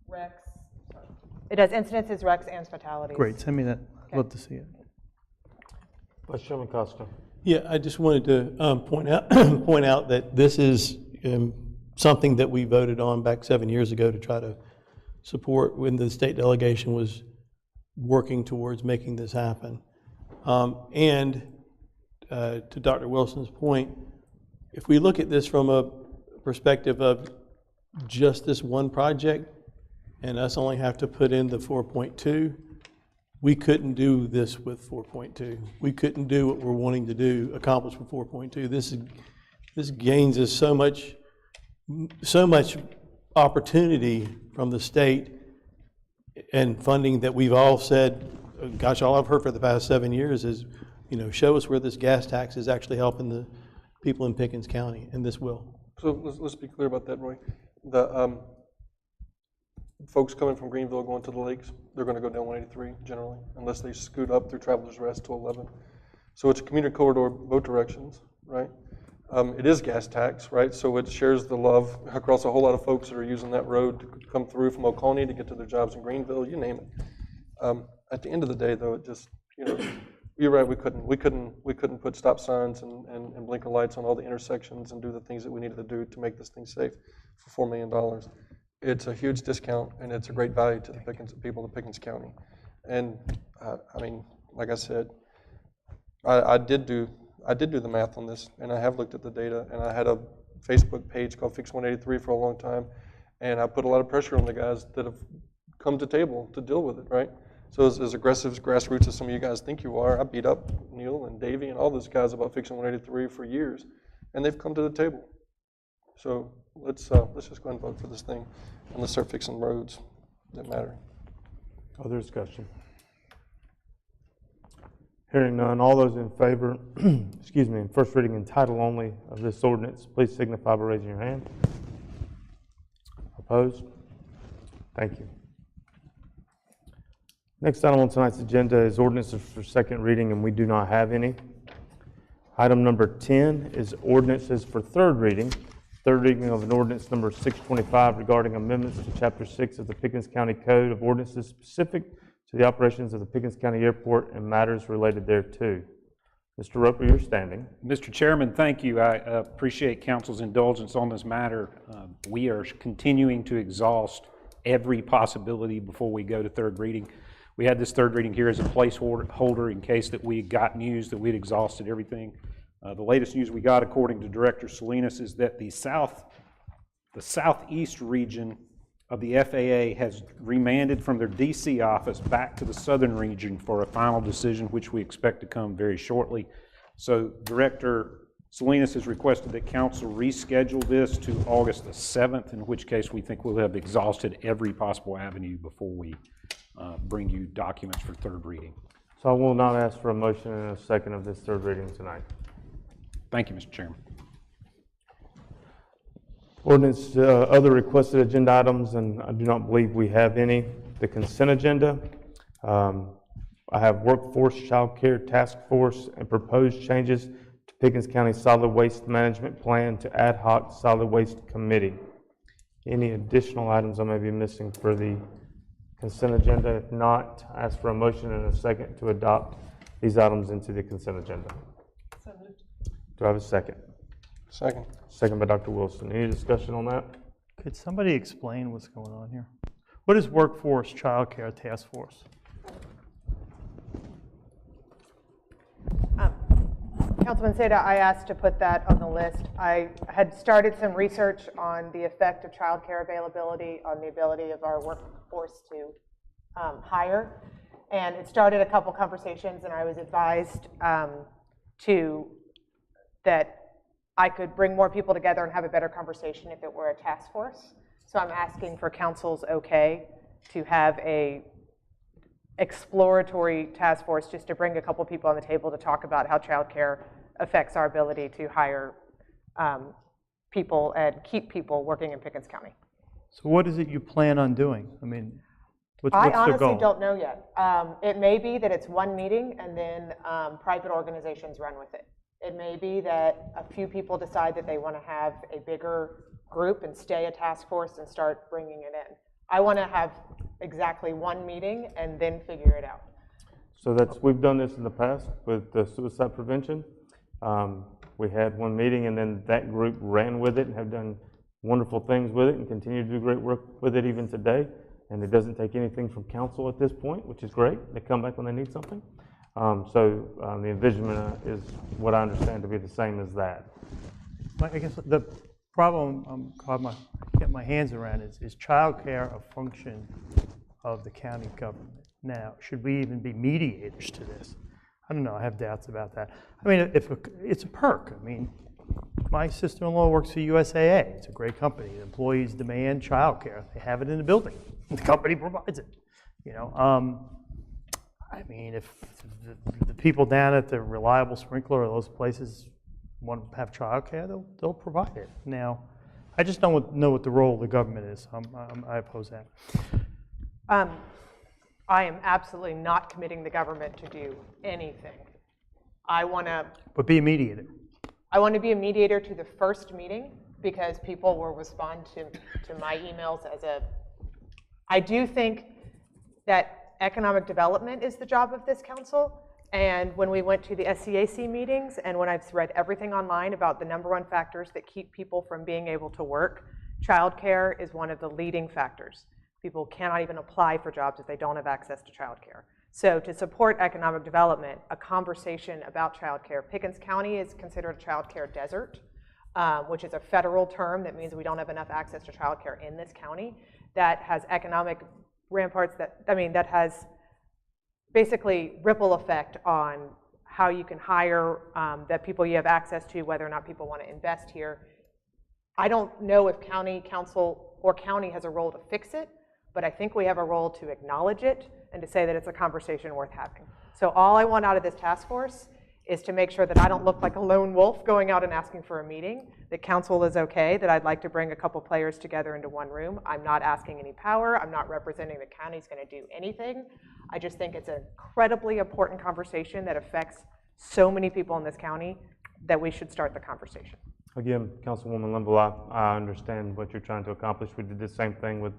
wrecks. It does incidences, wrecks, and fatalities. Great, send me that. Okay. Love to see it. Vice Chairman Costa. Yeah, I just wanted to point out point out that this is something that we voted on back 7 years ago to try to support when the state delegation was working towards making this happen. And to Dr. Wilson's point, if we look at this from a perspective of just this one project and us only have to put in the 4.2, we couldn't do this with 4.2. We couldn't do what we're wanting to do, accomplish with 4.2. This gains us so much opportunity from the state and funding that we've all said, gosh, all I've heard for the past 7 years is, show us where this gas tax is actually helping the people in Pickens County, and this will. So let's be clear about that, Roy. The folks coming from Greenville going to the lakes, they're going to go down 183 generally, unless they scoot up through Travelers Rest to 11. So it's a commuter corridor both directions, right? It is gas tax, right? So it shares the love across a whole lot of folks that are using that road to come through from Oconee to get to their jobs in Greenville, you name it. At the end of the day, though, it just, you're right, we couldn't put stop signs and blinker lights on all the intersections and do the things that we needed to do to make this thing safe for $4 million. It's a huge discount, and it's a great value to the people of Pickens County. And I mean, like I said, I did do the math on this, and I have looked at the data, and I had a Facebook page called Fix 183 for a long time, and I put a lot of pressure on the guys that have come to table to deal with it, right? So as aggressive grassroots as some of you guys think you are, I beat up Neil and Davey and all those guys about fixing 183 for years, and they've come to the table. So let's just go ahead and vote for this thing, and let's start fixing roads that matter. Other discussion? Hearing none, all those in favor, excuse me, in first reading in title only of this ordinance, please signify by raising your hand. Opposed? Thank you. Next item on tonight's agenda is ordinances for second reading, and we do not have any. Item number 10 is ordinances for third reading. Third reading of an ordinance number 625 regarding amendments to Chapter 6 of the Pickens County Code of Ordinances specific to the operations of the Pickens County Airport and matters related thereto. Mr. Roper, you're standing. Mr. Chairman, thank you. I appreciate council's indulgence on this matter. We are continuing to exhaust every possibility before we go to third reading. We had this third reading here as a placeholder in case that we got news that we'd exhausted everything. The latest news we got, according to Director Salinas, is that the southeast region of the FAA has remanded from their DC office back to the southern region for a final decision, which we expect to come very shortly. So Director Salinas has requested that council reschedule this to August the 7th, in which case we think we'll have exhausted every possible avenue before we bring you documents for third reading. So I will not ask for a motion and a second of this third reading tonight. Thank you, Mr. Chairman. Ordinance, other requested agenda items, and I do not believe we have any. The consent agenda. I have Workforce Child Care Task Force and proposed changes to Pickens County Solid Waste Management Plan to Ad Hoc Solid Waste Committee. Any additional items I may be missing for the consent agenda? If not, I ask for a motion and a second to adopt these items into the consent agenda. So moved. Do I have a second? Second. Second by Dr. Wilson. Any discussion on that? Could somebody explain what's going on here? What is Workforce Child Care Task Force? Councilman Seda, I asked to put that on the list. I had started some research on the effect of childcare availability on the ability of our workforce to hire. And it started a couple conversations, and I was advised that I could bring more people together and have a better conversation if it were a task force. So I'm asking for council's okay to have a exploratory task force just to bring a couple people on the table to talk about how childcare affects our ability to hire people and keep people working in Pickens County. So what is it you plan on doing? I mean, what's I the honestly goal? don't know yet. It may be that it's one meeting and then private organizations run with it. It may be that a few people decide that they want to have a bigger group and stay a task force and start bringing it in. I want to have exactly one meeting and then figure it out. So we've done this in the past with the suicide prevention. We had one meeting and then that group ran with it and have done wonderful things with it and continue to do great work with it even today. And it doesn't take anything from council at this point, which is great. They come back when they need something. So the envisionment is what I understand to be the same as that. I guess the problem I'm getting my hands around is childcare a function of the county government? Now, should we even be mediators to this? I don't know, I have doubts about that. I mean, it's a perk. I mean, my sister-in-law works for USAA. It's a great company. The employees demand childcare. They have it in the building. The company provides it. You know, I mean, if the people down at the Reliable Sprinkler or those places want to have childcare, they'll provide it. Now, I just don't know what the role of the government is. I oppose that. I am absolutely not committing the government to do anything. I want to. But be a mediator. I want to be a mediator to the first meeting because people will respond to my emails as a. I do think that economic development is the job of this council. And when we went to the SCAC meetings and when I've read everything online about the #1 factors that keep people from being able to work, childcare is one of the leading factors. People cannot even apply for jobs if they don't have access to childcare. So to support economic development, a conversation about childcare. Pickens County is considered a childcare desert, which is a federal term that means we don't have enough access to childcare in this county. That has economic ramparts that has basically ripple effect on how you can hire, that people you have access to, whether or not people want to invest here. I don't know if county council or county has a role to fix it, but I think we have a role to acknowledge it and to say that it's a conversation worth having. So all I want out of this task force is to make sure that I don't look like a lone wolf going out and asking for a meeting, that council is okay, that I'd like to bring a couple players together into one room. I'm not asking any power. I'm not representing the county's going to do anything. I just think it's an incredibly important conversation that affects so many people in this county that we should start the conversation. Again, Councilwoman Linville, I understand what you're trying to accomplish. We did the same thing with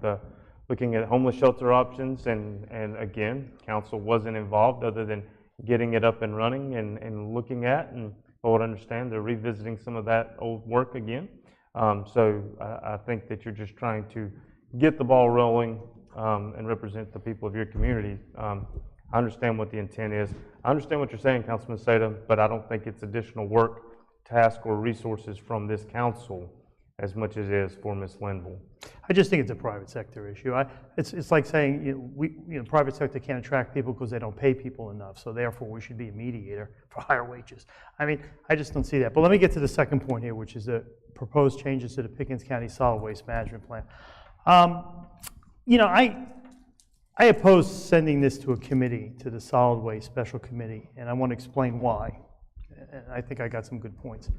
looking at homeless shelter options, and again, council wasn't involved other than getting it up and running and looking at, and I would understand they're revisiting some of that old work again. So I think that you're just trying to get the ball rolling and represent the people of your community. I understand what the intent is. I understand what you're saying, Councilman Seda, but I don't think it's additional work, task, or resources from this council as much as it is for Ms. Linville. I just think it's a private sector issue. It's like saying private sector can't attract people because they don't pay people enough, so therefore we should be a mediator for higher wages. I mean, I just don't see that. But let me get to the second point here, which is the proposed changes to the Pickens County Solid Waste Management Plan. I oppose sending this to a committee, to the Solid Waste Special Committee, and I want to explain why. And I think I got some good points.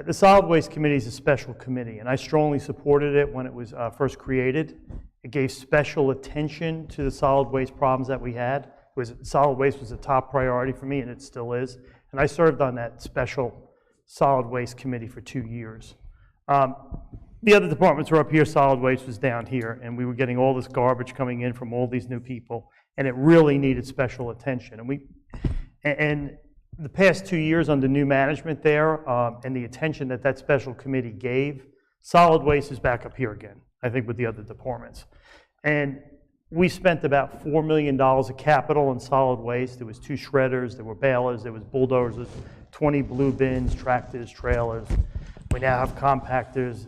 The Solid Waste Committee is a special committee, and I strongly supported it when it was first created. It gave special attention to the solid waste problems that we had. Solid waste was a top priority for me, and it still is. And I served on that special Solid Waste Committee for 2 years. The other departments were up here, solid waste was down here, and we were getting all this garbage coming in from all these new people, and it really needed special attention. And the past 2 years under new management there, and the attention that special committee gave, solid waste is back up here again, I think, with the other departments. And we spent about $4 million of capital in solid waste. There was 2 shredders, there were balers, there was bulldozers, 20 blue bins, tractors, trailers. We now have compactors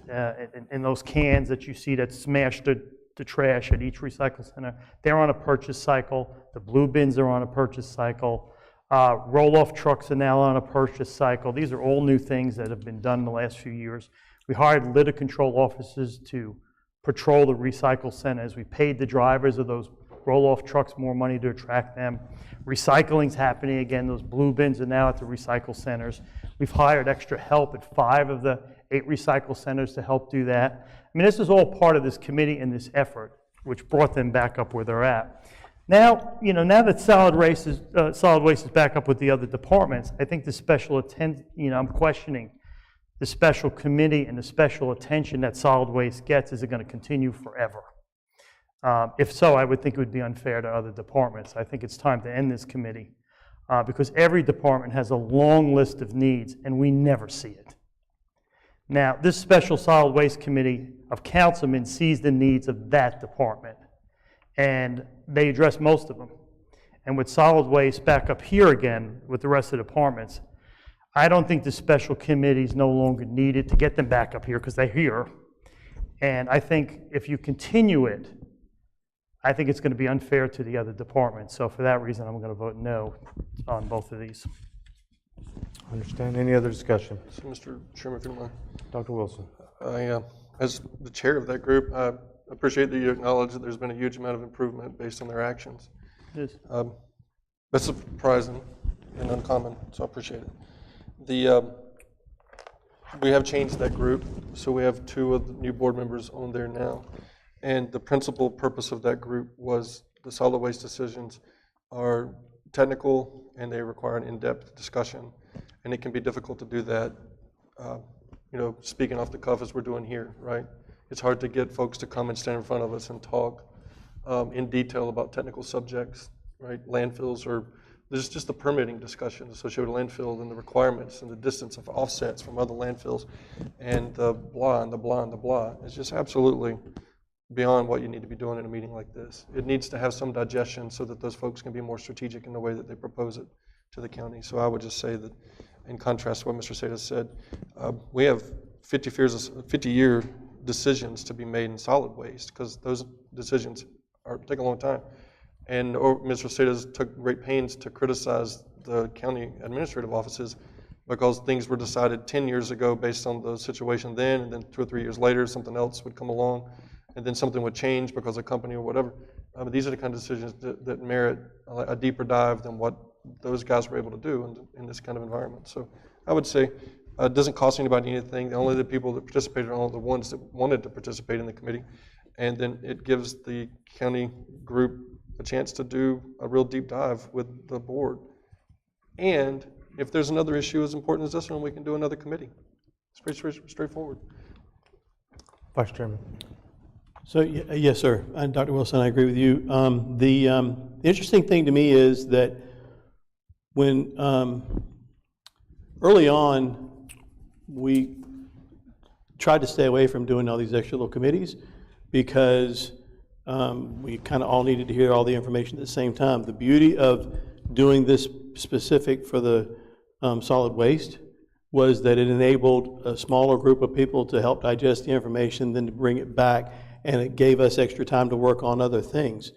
in those cans that you see that smash the trash at each recycle center. They're on a purchase cycle. The blue bins are on a purchase cycle. Roll-off trucks are now on a purchase cycle. These are all new things that have been done in the last few years. We hired litter control officers to patrol the recycle centers. We paid the drivers of those roll-off trucks more money to attract them. Recycling's happening again. Those blue bins are now at the recycle centers. We've hired extra help at 5 of the 8 recycle centers to help do that. I mean, this is all part of this committee and this effort, which brought them back up where they're at. Now, now that solid waste is back up with the other departments, I think the special I'm questioning the special committee and the special attention that solid waste gets. Is it going to continue forever? If so, I would think it would be unfair to other departments. I think it's time to end this committee because every department has a long list of needs and we never see it. Now, this special solid waste committee of councilmen sees the needs of that department and they address most of them. And with solid waste back up here again with the rest of the departments, I don't think the special committee is no longer needed to get them back up here because they're here. And I think if you continue it, I think it's going to be unfair to the other departments. So for that reason, I'm going to vote no on both of these. Understand. Any other discussion? So, Mr. Chairman, if you don't mind. Dr. Wilson. As the chair of that group, I appreciate that you acknowledge that there's been a huge amount of improvement based on their actions. It is. That's surprising and uncommon, so I appreciate it. We have changed that group, so we have 2 of the new board members on there now. And the principal purpose of that group was the solid waste decisions are technical and they require an in-depth discussion. And it can be difficult to do that, speaking off the cuff as we're doing here, right? It's hard to get folks to come and stand in front of us and talk in detail about technical subjects, right? Landfills, or there's just the permitting discussion associated with landfill and the requirements and the distance of offsets from other landfills and the blah and the blah and the blah. It's just absolutely beyond what you need to be doing in a meeting like this. It needs to have some digestion so that those folks can be more strategic in the way that they propose it to the county. So I would just say that in contrast to what Mr. Seda said, we have 50-year decisions to be made in solid waste because those decisions take a long time. And Mr. Seda took great pains to criticize the county administrative offices because things were decided 10 years ago based on the situation then, and then 2 or 3 years later something else would come along, and then something would change because of company or whatever. These are the kind of decisions that merit a deeper dive than what those guys were able to do in this kind of environment. So I would say it doesn't cost anybody anything. Only the people that participated are only the ones that wanted to participate in the committee. And then it gives the county group a chance to do a real deep dive with the board. And if there's another issue as important as this one, we can do another committee. It's pretty straightforward. Vice Chairman. So, yes, sir. And Dr. Wilson, I agree with you. The interesting thing to me is that when early on, we tried to stay away from doing all these extra little committees because we kind of all needed to hear all the information at the same time. The beauty of doing this specific for the solid waste was that it enabled a smaller group of people to help digest the information, then to bring it back, and it gave us extra time to work on other things.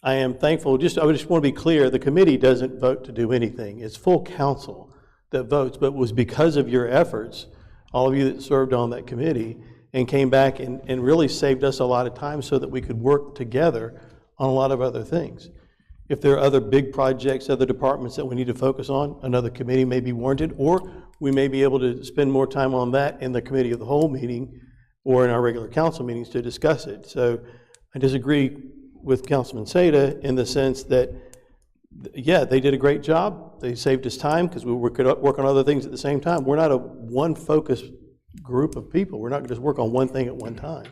I am thankful, I just want to be clear, the committee doesn't vote to do anything. It's full council that votes, but it was because of your efforts, all of you that served on that committee, and came back and really saved us a lot of time so that we could work together on a lot of other things. If there are other big projects, other departments that we need to focus on, another committee may be warranted, or we may be able to spend more time on that in the committee of the whole meeting or in our regular council meetings to discuss it. So I disagree with Councilman Seda in the sense that, yeah, they did a great job. They saved us time because we could work on other things at the same time. We're not a one-focused group of people. We're not going to just work on one thing at one time.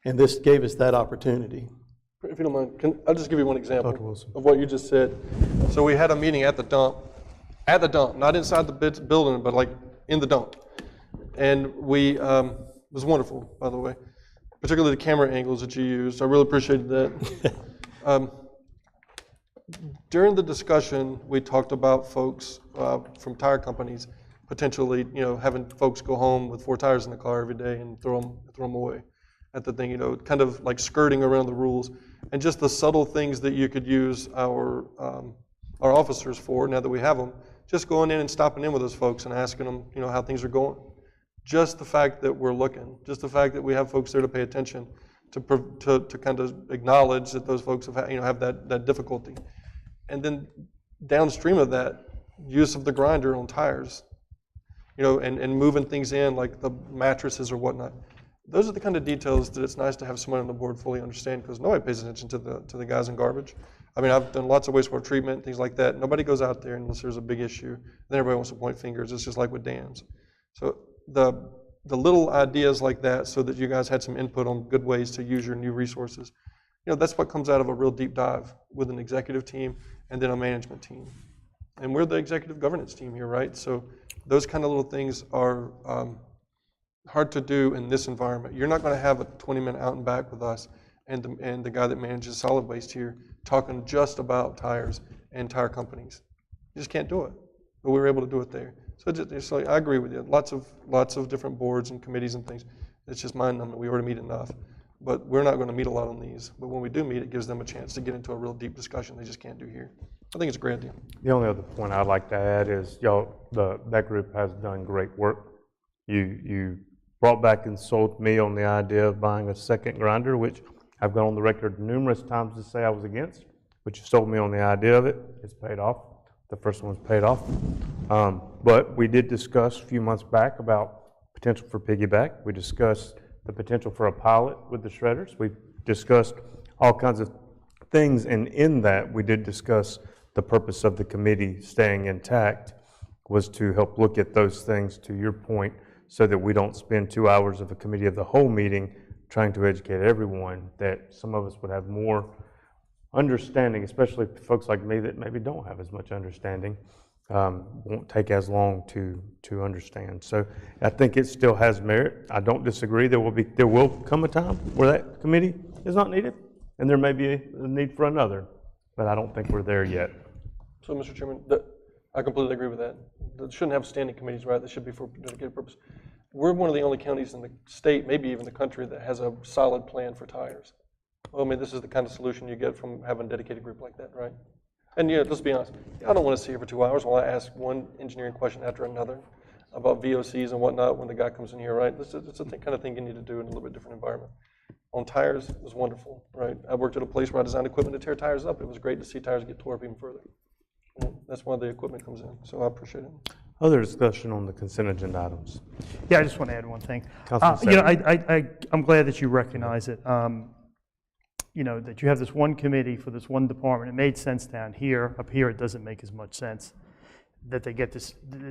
And this gave us that opportunity. If you don't mind, I'll just give you one example of what you just said. So we had a meeting at the dump, not inside the building, but like in the dump. And it was wonderful, by the way, particularly the camera angles that you used. I really appreciated that. During the discussion, we talked about folks from tire companies potentially, having folks go home with 4 tires in the car every day and throw them away at the thing, kind of like skirting around the rules, and just the subtle things that you could use our officers for now that we have them, just going in and stopping in with those folks and asking them, how things are going. Just the fact that we're looking, just the fact that we have folks there to pay attention to kind of acknowledge that those folks have that difficulty. And then downstream of that, use of the grinder on tires, and moving things in like the mattresses or whatnot. Those are the kind of details that it's nice to have someone on the board fully understand, because nobody pays attention to the guys in garbage. I mean, I've done lots of wastewater treatment, things like that. Nobody goes out there unless there's a big issue. Then everybody wants to point fingers. It's just like with dams. So the little ideas like that, so that you guys had some input on good ways to use your new resources, that's what comes out of a real deep dive with an executive team and then a management team. And we're the executive governance team here, right? So those kind of little things are hard to do in this environment. You're not going to have a 20-minute out and back with us and the guy that manages solid waste here talking just about tires and tire companies. You just can't do it. But we were able to do it there. So it's like, I agree with you. Lots of different boards and committees and things. It's just mind-numbing. We already meet enough. But we're not going to meet a lot on these. But when we do meet, it gives them a chance to get into a real deep discussion they just can't do here. I think it's a great idea. The only other point I'd like to add is that group has done great work. You brought back and sold me on the idea of buying a second grinder, which I've gone on the record numerous times to say I was against, but you sold me on the idea of it. It's paid off. The first one's paid off. But we did discuss a few months back about potential for piggyback. We discussed the potential for a pilot with the shredders. We discussed all kinds of things, and in that we did discuss the purpose of the committee staying intact was to help look at those things, to your point, so that we don't spend 2 hours of a committee of the whole meeting trying to educate everyone, that some of us would have more understanding, especially folks like me that maybe don't have as much understanding, won't take as long to understand. So I think it still has merit. I don't disagree. There will come a time where that committee is not needed, and there may be a need for another, but I don't think we're there yet. So, Mr. Chairman, I completely agree with that. They shouldn't have standing committees, right? They should be for a dedicated purpose. We're one of the only counties in the state, maybe even the country, that has a solid plan for tires. Well, I mean, this is the kind of solution you get from having a dedicated group like that, right? And let's be honest, I don't want to sit here for 2 hours while I ask one engineering question after another about VOCs and whatnot when the guy comes in here, right? It's the kind of thing you need to do in a little bit different environment. On tires, it was wonderful, right? I worked at a place where I designed equipment to tear tires up. It was great to see tires get tore up even further. That's why the equipment comes in, so I appreciate it. Other discussion on the consent agenda items. Yeah, I just want to add one thing. Councilman I'm glad that you recognize it. That you have this one committee for this one department. It made sense down here. Up here, it doesn't make as much sense that they get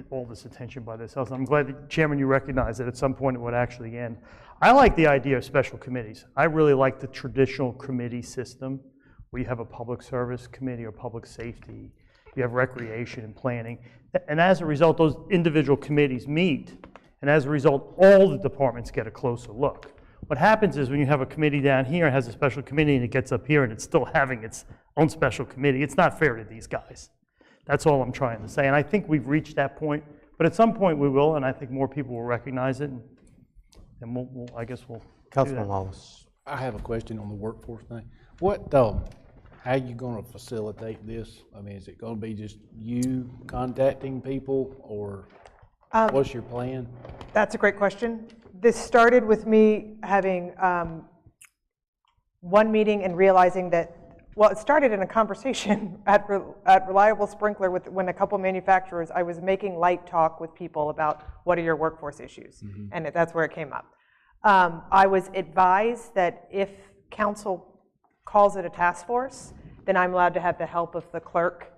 all this attention by themselves. I'm glad that, Chairman, you recognize that at some point it would actually end. I like the idea of special committees. I really like the traditional committee system where you have a public service committee or public safety. You have recreation and planning. And as a result, those individual committees meet. And as a result, all the departments get a closer look. What happens is when you have a committee down here, it has a special committee, and it gets up here, and it's still having its own special committee. It's not fair to these guys. That's all I'm trying to say. And I think we've reached that point. But at some point we will, and I think more people will recognize it. And I guess we'll Councilman Wallace. I have a question on the workforce thing. How are you going to facilitate this? I mean, is it going to be just you contacting people, or what's your plan? That's a great question. This started with me having one meeting and realizing that, well, it started in a conversation at Reliable Sprinkler when a couple manufacturers, I was making light talk with people about what are your workforce issues, and that's where it came up. I was advised that if council calls it a task force, then I'm allowed to have the help of the clerk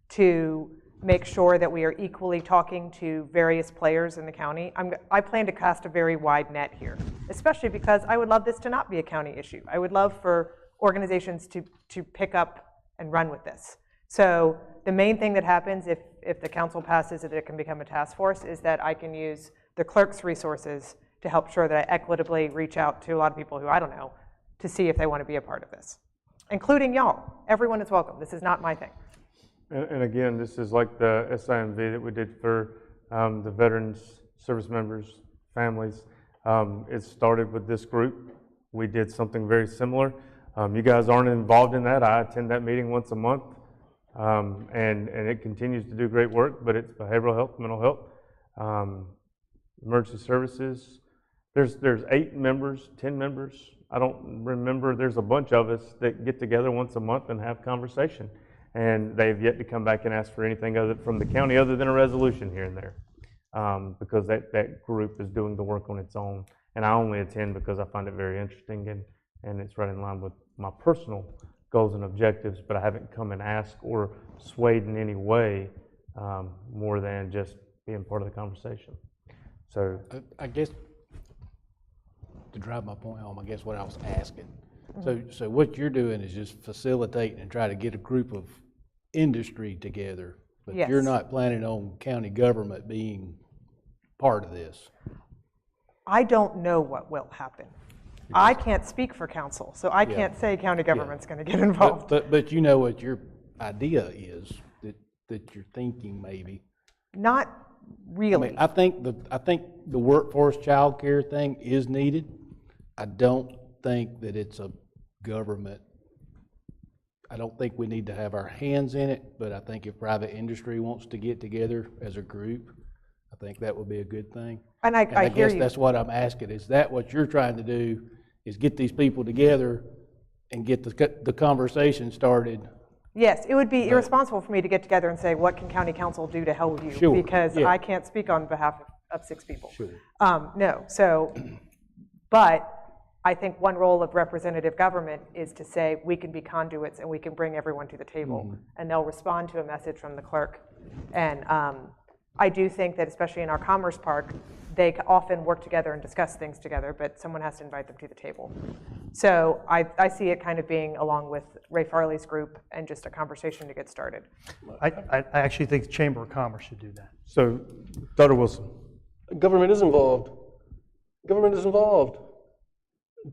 to make sure that we are equally talking to various players in the county. I plan to cast a very wide net here, especially because I would love this to not be a county issue. I would love for organizations to pick up and run with this. So the main thing that happens if the council passes that it can become a task force is that I can use the clerk's resources to help sure that I equitably reach out to a lot of people who I don't know to see if they want to be a part of this, including y'all. Everyone is welcome. This is not my thing. And again, this is like the SIMV that we did for the veterans, service members, families. It started with this group. We did something very similar. You guys aren't involved in that. I attend that meeting once a month, and it continues to do great work, but it's behavioral health, mental health, emergency services. There's 8 members, 10 members. I don't remember, there's a bunch of us that get together once a month and have conversation. And they've yet to come back and ask for anything other from the county other than a resolution here and there. Because that group is doing the work on its own. And I only attend because I find it very interesting and it's right in line with my personal goals and objectives, but I haven't come and asked or swayed in any way more than just being part of the conversation. So I guess, to drive my point home, I guess what I was asking. So what you're doing is just facilitating and try to get a group of industry together, but Yes. you're not planning on county government being part of this. I don't know what will happen. I can't speak for council, so I can't say county government's going to get involved. But you know what your idea is, that you're thinking maybe. Not really. I mean, I think the workforce childcare thing is needed. I don't think that it's a government. I don't think we need to have our hands in it, but I think if private industry wants to get together as a group, I think that would be a good thing. And I hear guess you. that's what I'm asking. Is that what you're trying to do? Is get these people together and get the conversation started? Yes, it would be irresponsible for me to get together and say, what can county council do to help you? Sure, Because yeah. I can't speak on behalf of 6 people. Sure. No, so, but I think one role of representative government is to say, we can be conduits and we can bring everyone to the table, and they'll respond to a message from the clerk. And I do think that especially in our Commerce Park, they often work together and discuss things together, but someone has to invite them to the table. So I see it kind of being along with Ray Farley's group and just a conversation to get started. I actually think the Chamber of Commerce should do that. So, Dr. Wilson. Government is involved. Government is involved.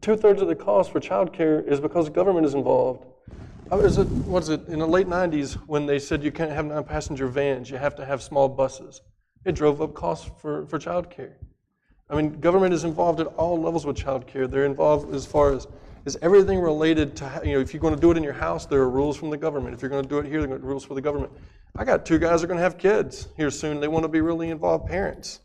2/3 of the cost for childcare is because government is involved. Was it in the late 90s when they said you can't have non-passenger vans, you have to have small buses? It drove up costs for childcare. I mean, government is involved at all levels with childcare. They're involved as far as everything related to, if you're going to do it in your house, there are rules from the government. If you're going to do it here, there are rules for the government. I got 2 guys that are going to have kids here soon. They want to be really involved parents,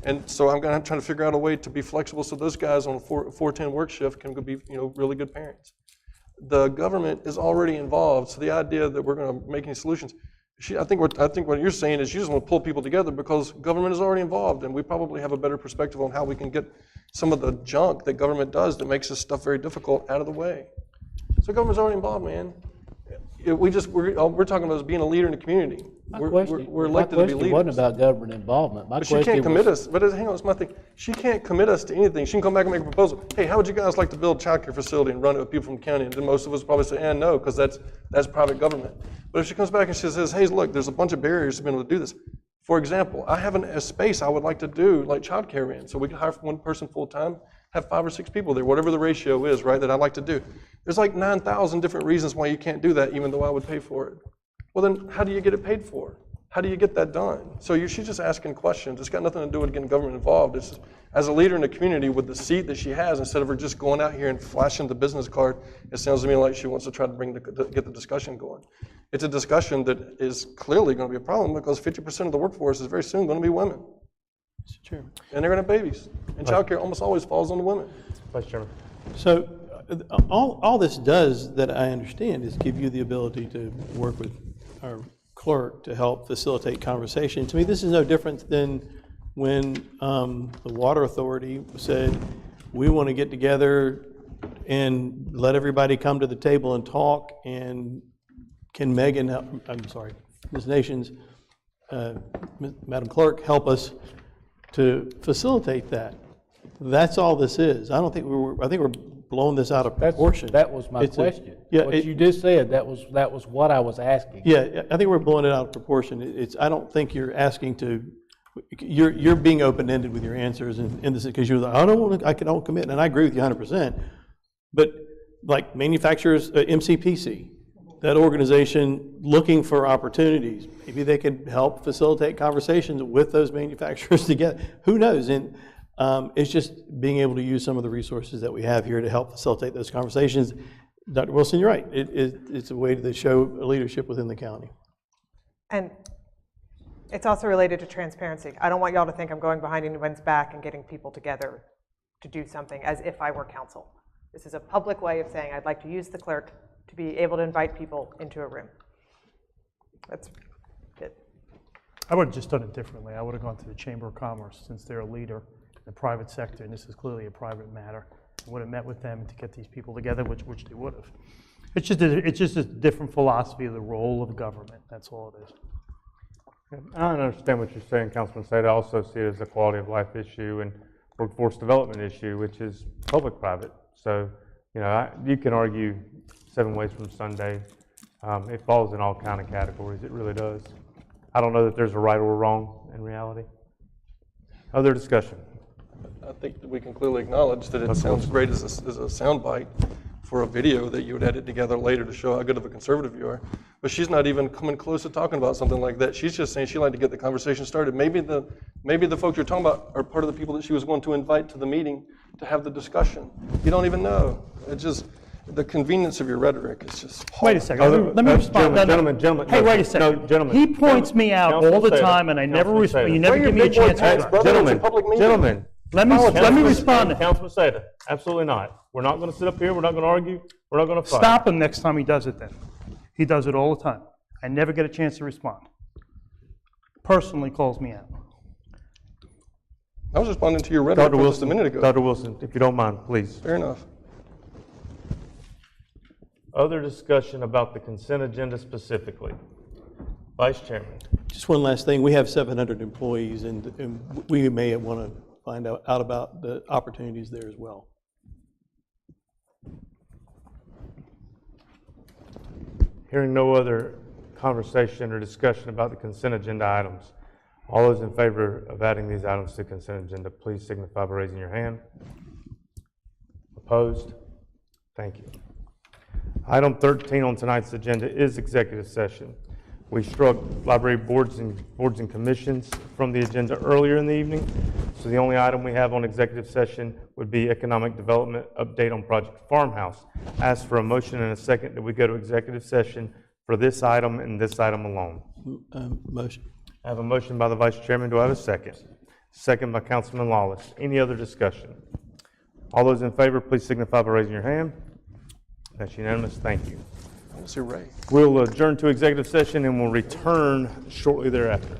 And so I'm trying to figure out a way to be flexible so those guys on a 4-10 work shift can be, really good parents. The government is already involved, so the idea that we're going to make any solutions, I think what you're saying is you just want to pull people together because government is already involved, and we probably have a better perspective on how we can get some of the junk that government does that makes this stuff very difficult out of the way. So government's already involved, man. We're talking about being a leader in the community. We're elected to be leaders. My question wasn't about government involvement. But she can't commit us. But hang on, it's my thing. She can't commit us to anything. She can come back and make a proposal. Hey, how would you guys like to build a child care facility and run it with people from the county? And then most of us probably say, no, because that's private government. But if she comes back and she says, hey, look, there's a bunch of barriers to being able to do this. For example, I have a space I would like to do like child care in. So we can hire one person full time, have 5 or 6 people there, whatever the ratio is, right, that I'd like to do. There's like 9,000 different reasons why you can't do that, even though I would pay for it. Well, then how do you get it paid for? How do you get that done? So she's just asking questions. It's got nothing to do with getting government involved. It's just, as a leader in the community with the seat that she has, instead of her just going out here and flashing the business card, it sounds to me like she wants to try to get the discussion going. It's a discussion that is clearly going to be a problem because 50% of the workforce is very soon going to be women. Mr. Chairman. And they're going to have babies. And child care almost always falls on the women. Vice Chairman. So all this does that I understand is give you the ability to work with our clerk to help facilitate conversation. To me, this is no different than when the Water Authority said, we want to get together and let everybody come to the table and talk, and can Megan, Ms. Nations, Madam Clerk, help us to facilitate that? That's all this is. I think we're blowing this out of proportion. That was my question. What you just said, that was what I was asking. Yeah, I think we're blowing it out of proportion. I don't think you're asking to, you're being open-ended with your answers, and this is because you're like, I don't commit, and I agree with you 100%. But like manufacturers, MCPC, that organization looking for opportunities, maybe they could help facilitate conversations with those manufacturers together. Who knows? And it's just being able to use some of the resources that we have here to help facilitate those conversations. Dr. Wilson, you're right. It's a way to show leadership within the county. And it's also related to transparency. I don't want y'all to think I'm going behind anyone's back and getting people together to do something as if I were council. This is a public way of saying I'd like to use the clerk to be able to invite people into a room. That's it. I would have just done it differently. I would have gone to the Chamber of Commerce, since they're a leader in the private sector, and this is clearly a private matter. I would have met with them to get these people together, which they would have. It's just a different philosophy of the role of government. That's all it is. I understand what you're saying, Councilman Said. I also see it as a quality of life issue and workforce development issue, which is public-private. So, you can argue 7 ways from Sunday. It falls in all kind of categories. It really does. I don't know that there's a right or wrong in reality. Other discussion? I think that we can clearly acknowledge that it sounds great as a soundbite for a video that you would edit together later to show how good of a conservative you are. But she's not even coming close to talking about something like that. She's just saying she'd like to get the conversation started. Maybe the folks you're talking about are part of the people that she was going to invite to the meeting to have the discussion. You don't even know. It's just the convenience of your rhetoric is just Wait a second. Let me respond. Gentlemen. Hey, wait a second. No, gentlemen. He points me out all the time, and I never respond. You never give me a chance to respond. Gentlemen. Let me respond to him. Councilman Seda, absolutely not. We're not going to sit up here. We're not going to argue. We're not going to fight. Stop him next time he does it then. He does it all the time. I never get a chance to respond. Personally calls me out. I was responding to your rhetoric just a minute ago. Dr. Wilson, if you don't mind, please. Fair enough. Other discussion about the consent agenda specifically. Vice Chairman. Just one last thing. We have 700 employees, and we may want to find out about the opportunities there as well. Hearing no other conversation or discussion about the consent agenda items, all those in favor of adding these items to the consent agenda, please signify by raising your hand. Opposed? Thank you. Item 13 on tonight's agenda is executive session. We struck library boards and commissions from the agenda earlier in the evening, so the only item we have on executive session would be economic development update on Project Farmhouse. Ask for a motion and a second that we go to executive session for this item and this item alone. Motion. I have a motion by the Vice Chairman. Do I have a second? Second by Councilman Lawless. Any other discussion? All those in favor, please signify by raising your hand. That's unanimous. Thank you. Let's see Ray. We'll adjourn to executive session and we'll return shortly thereafter.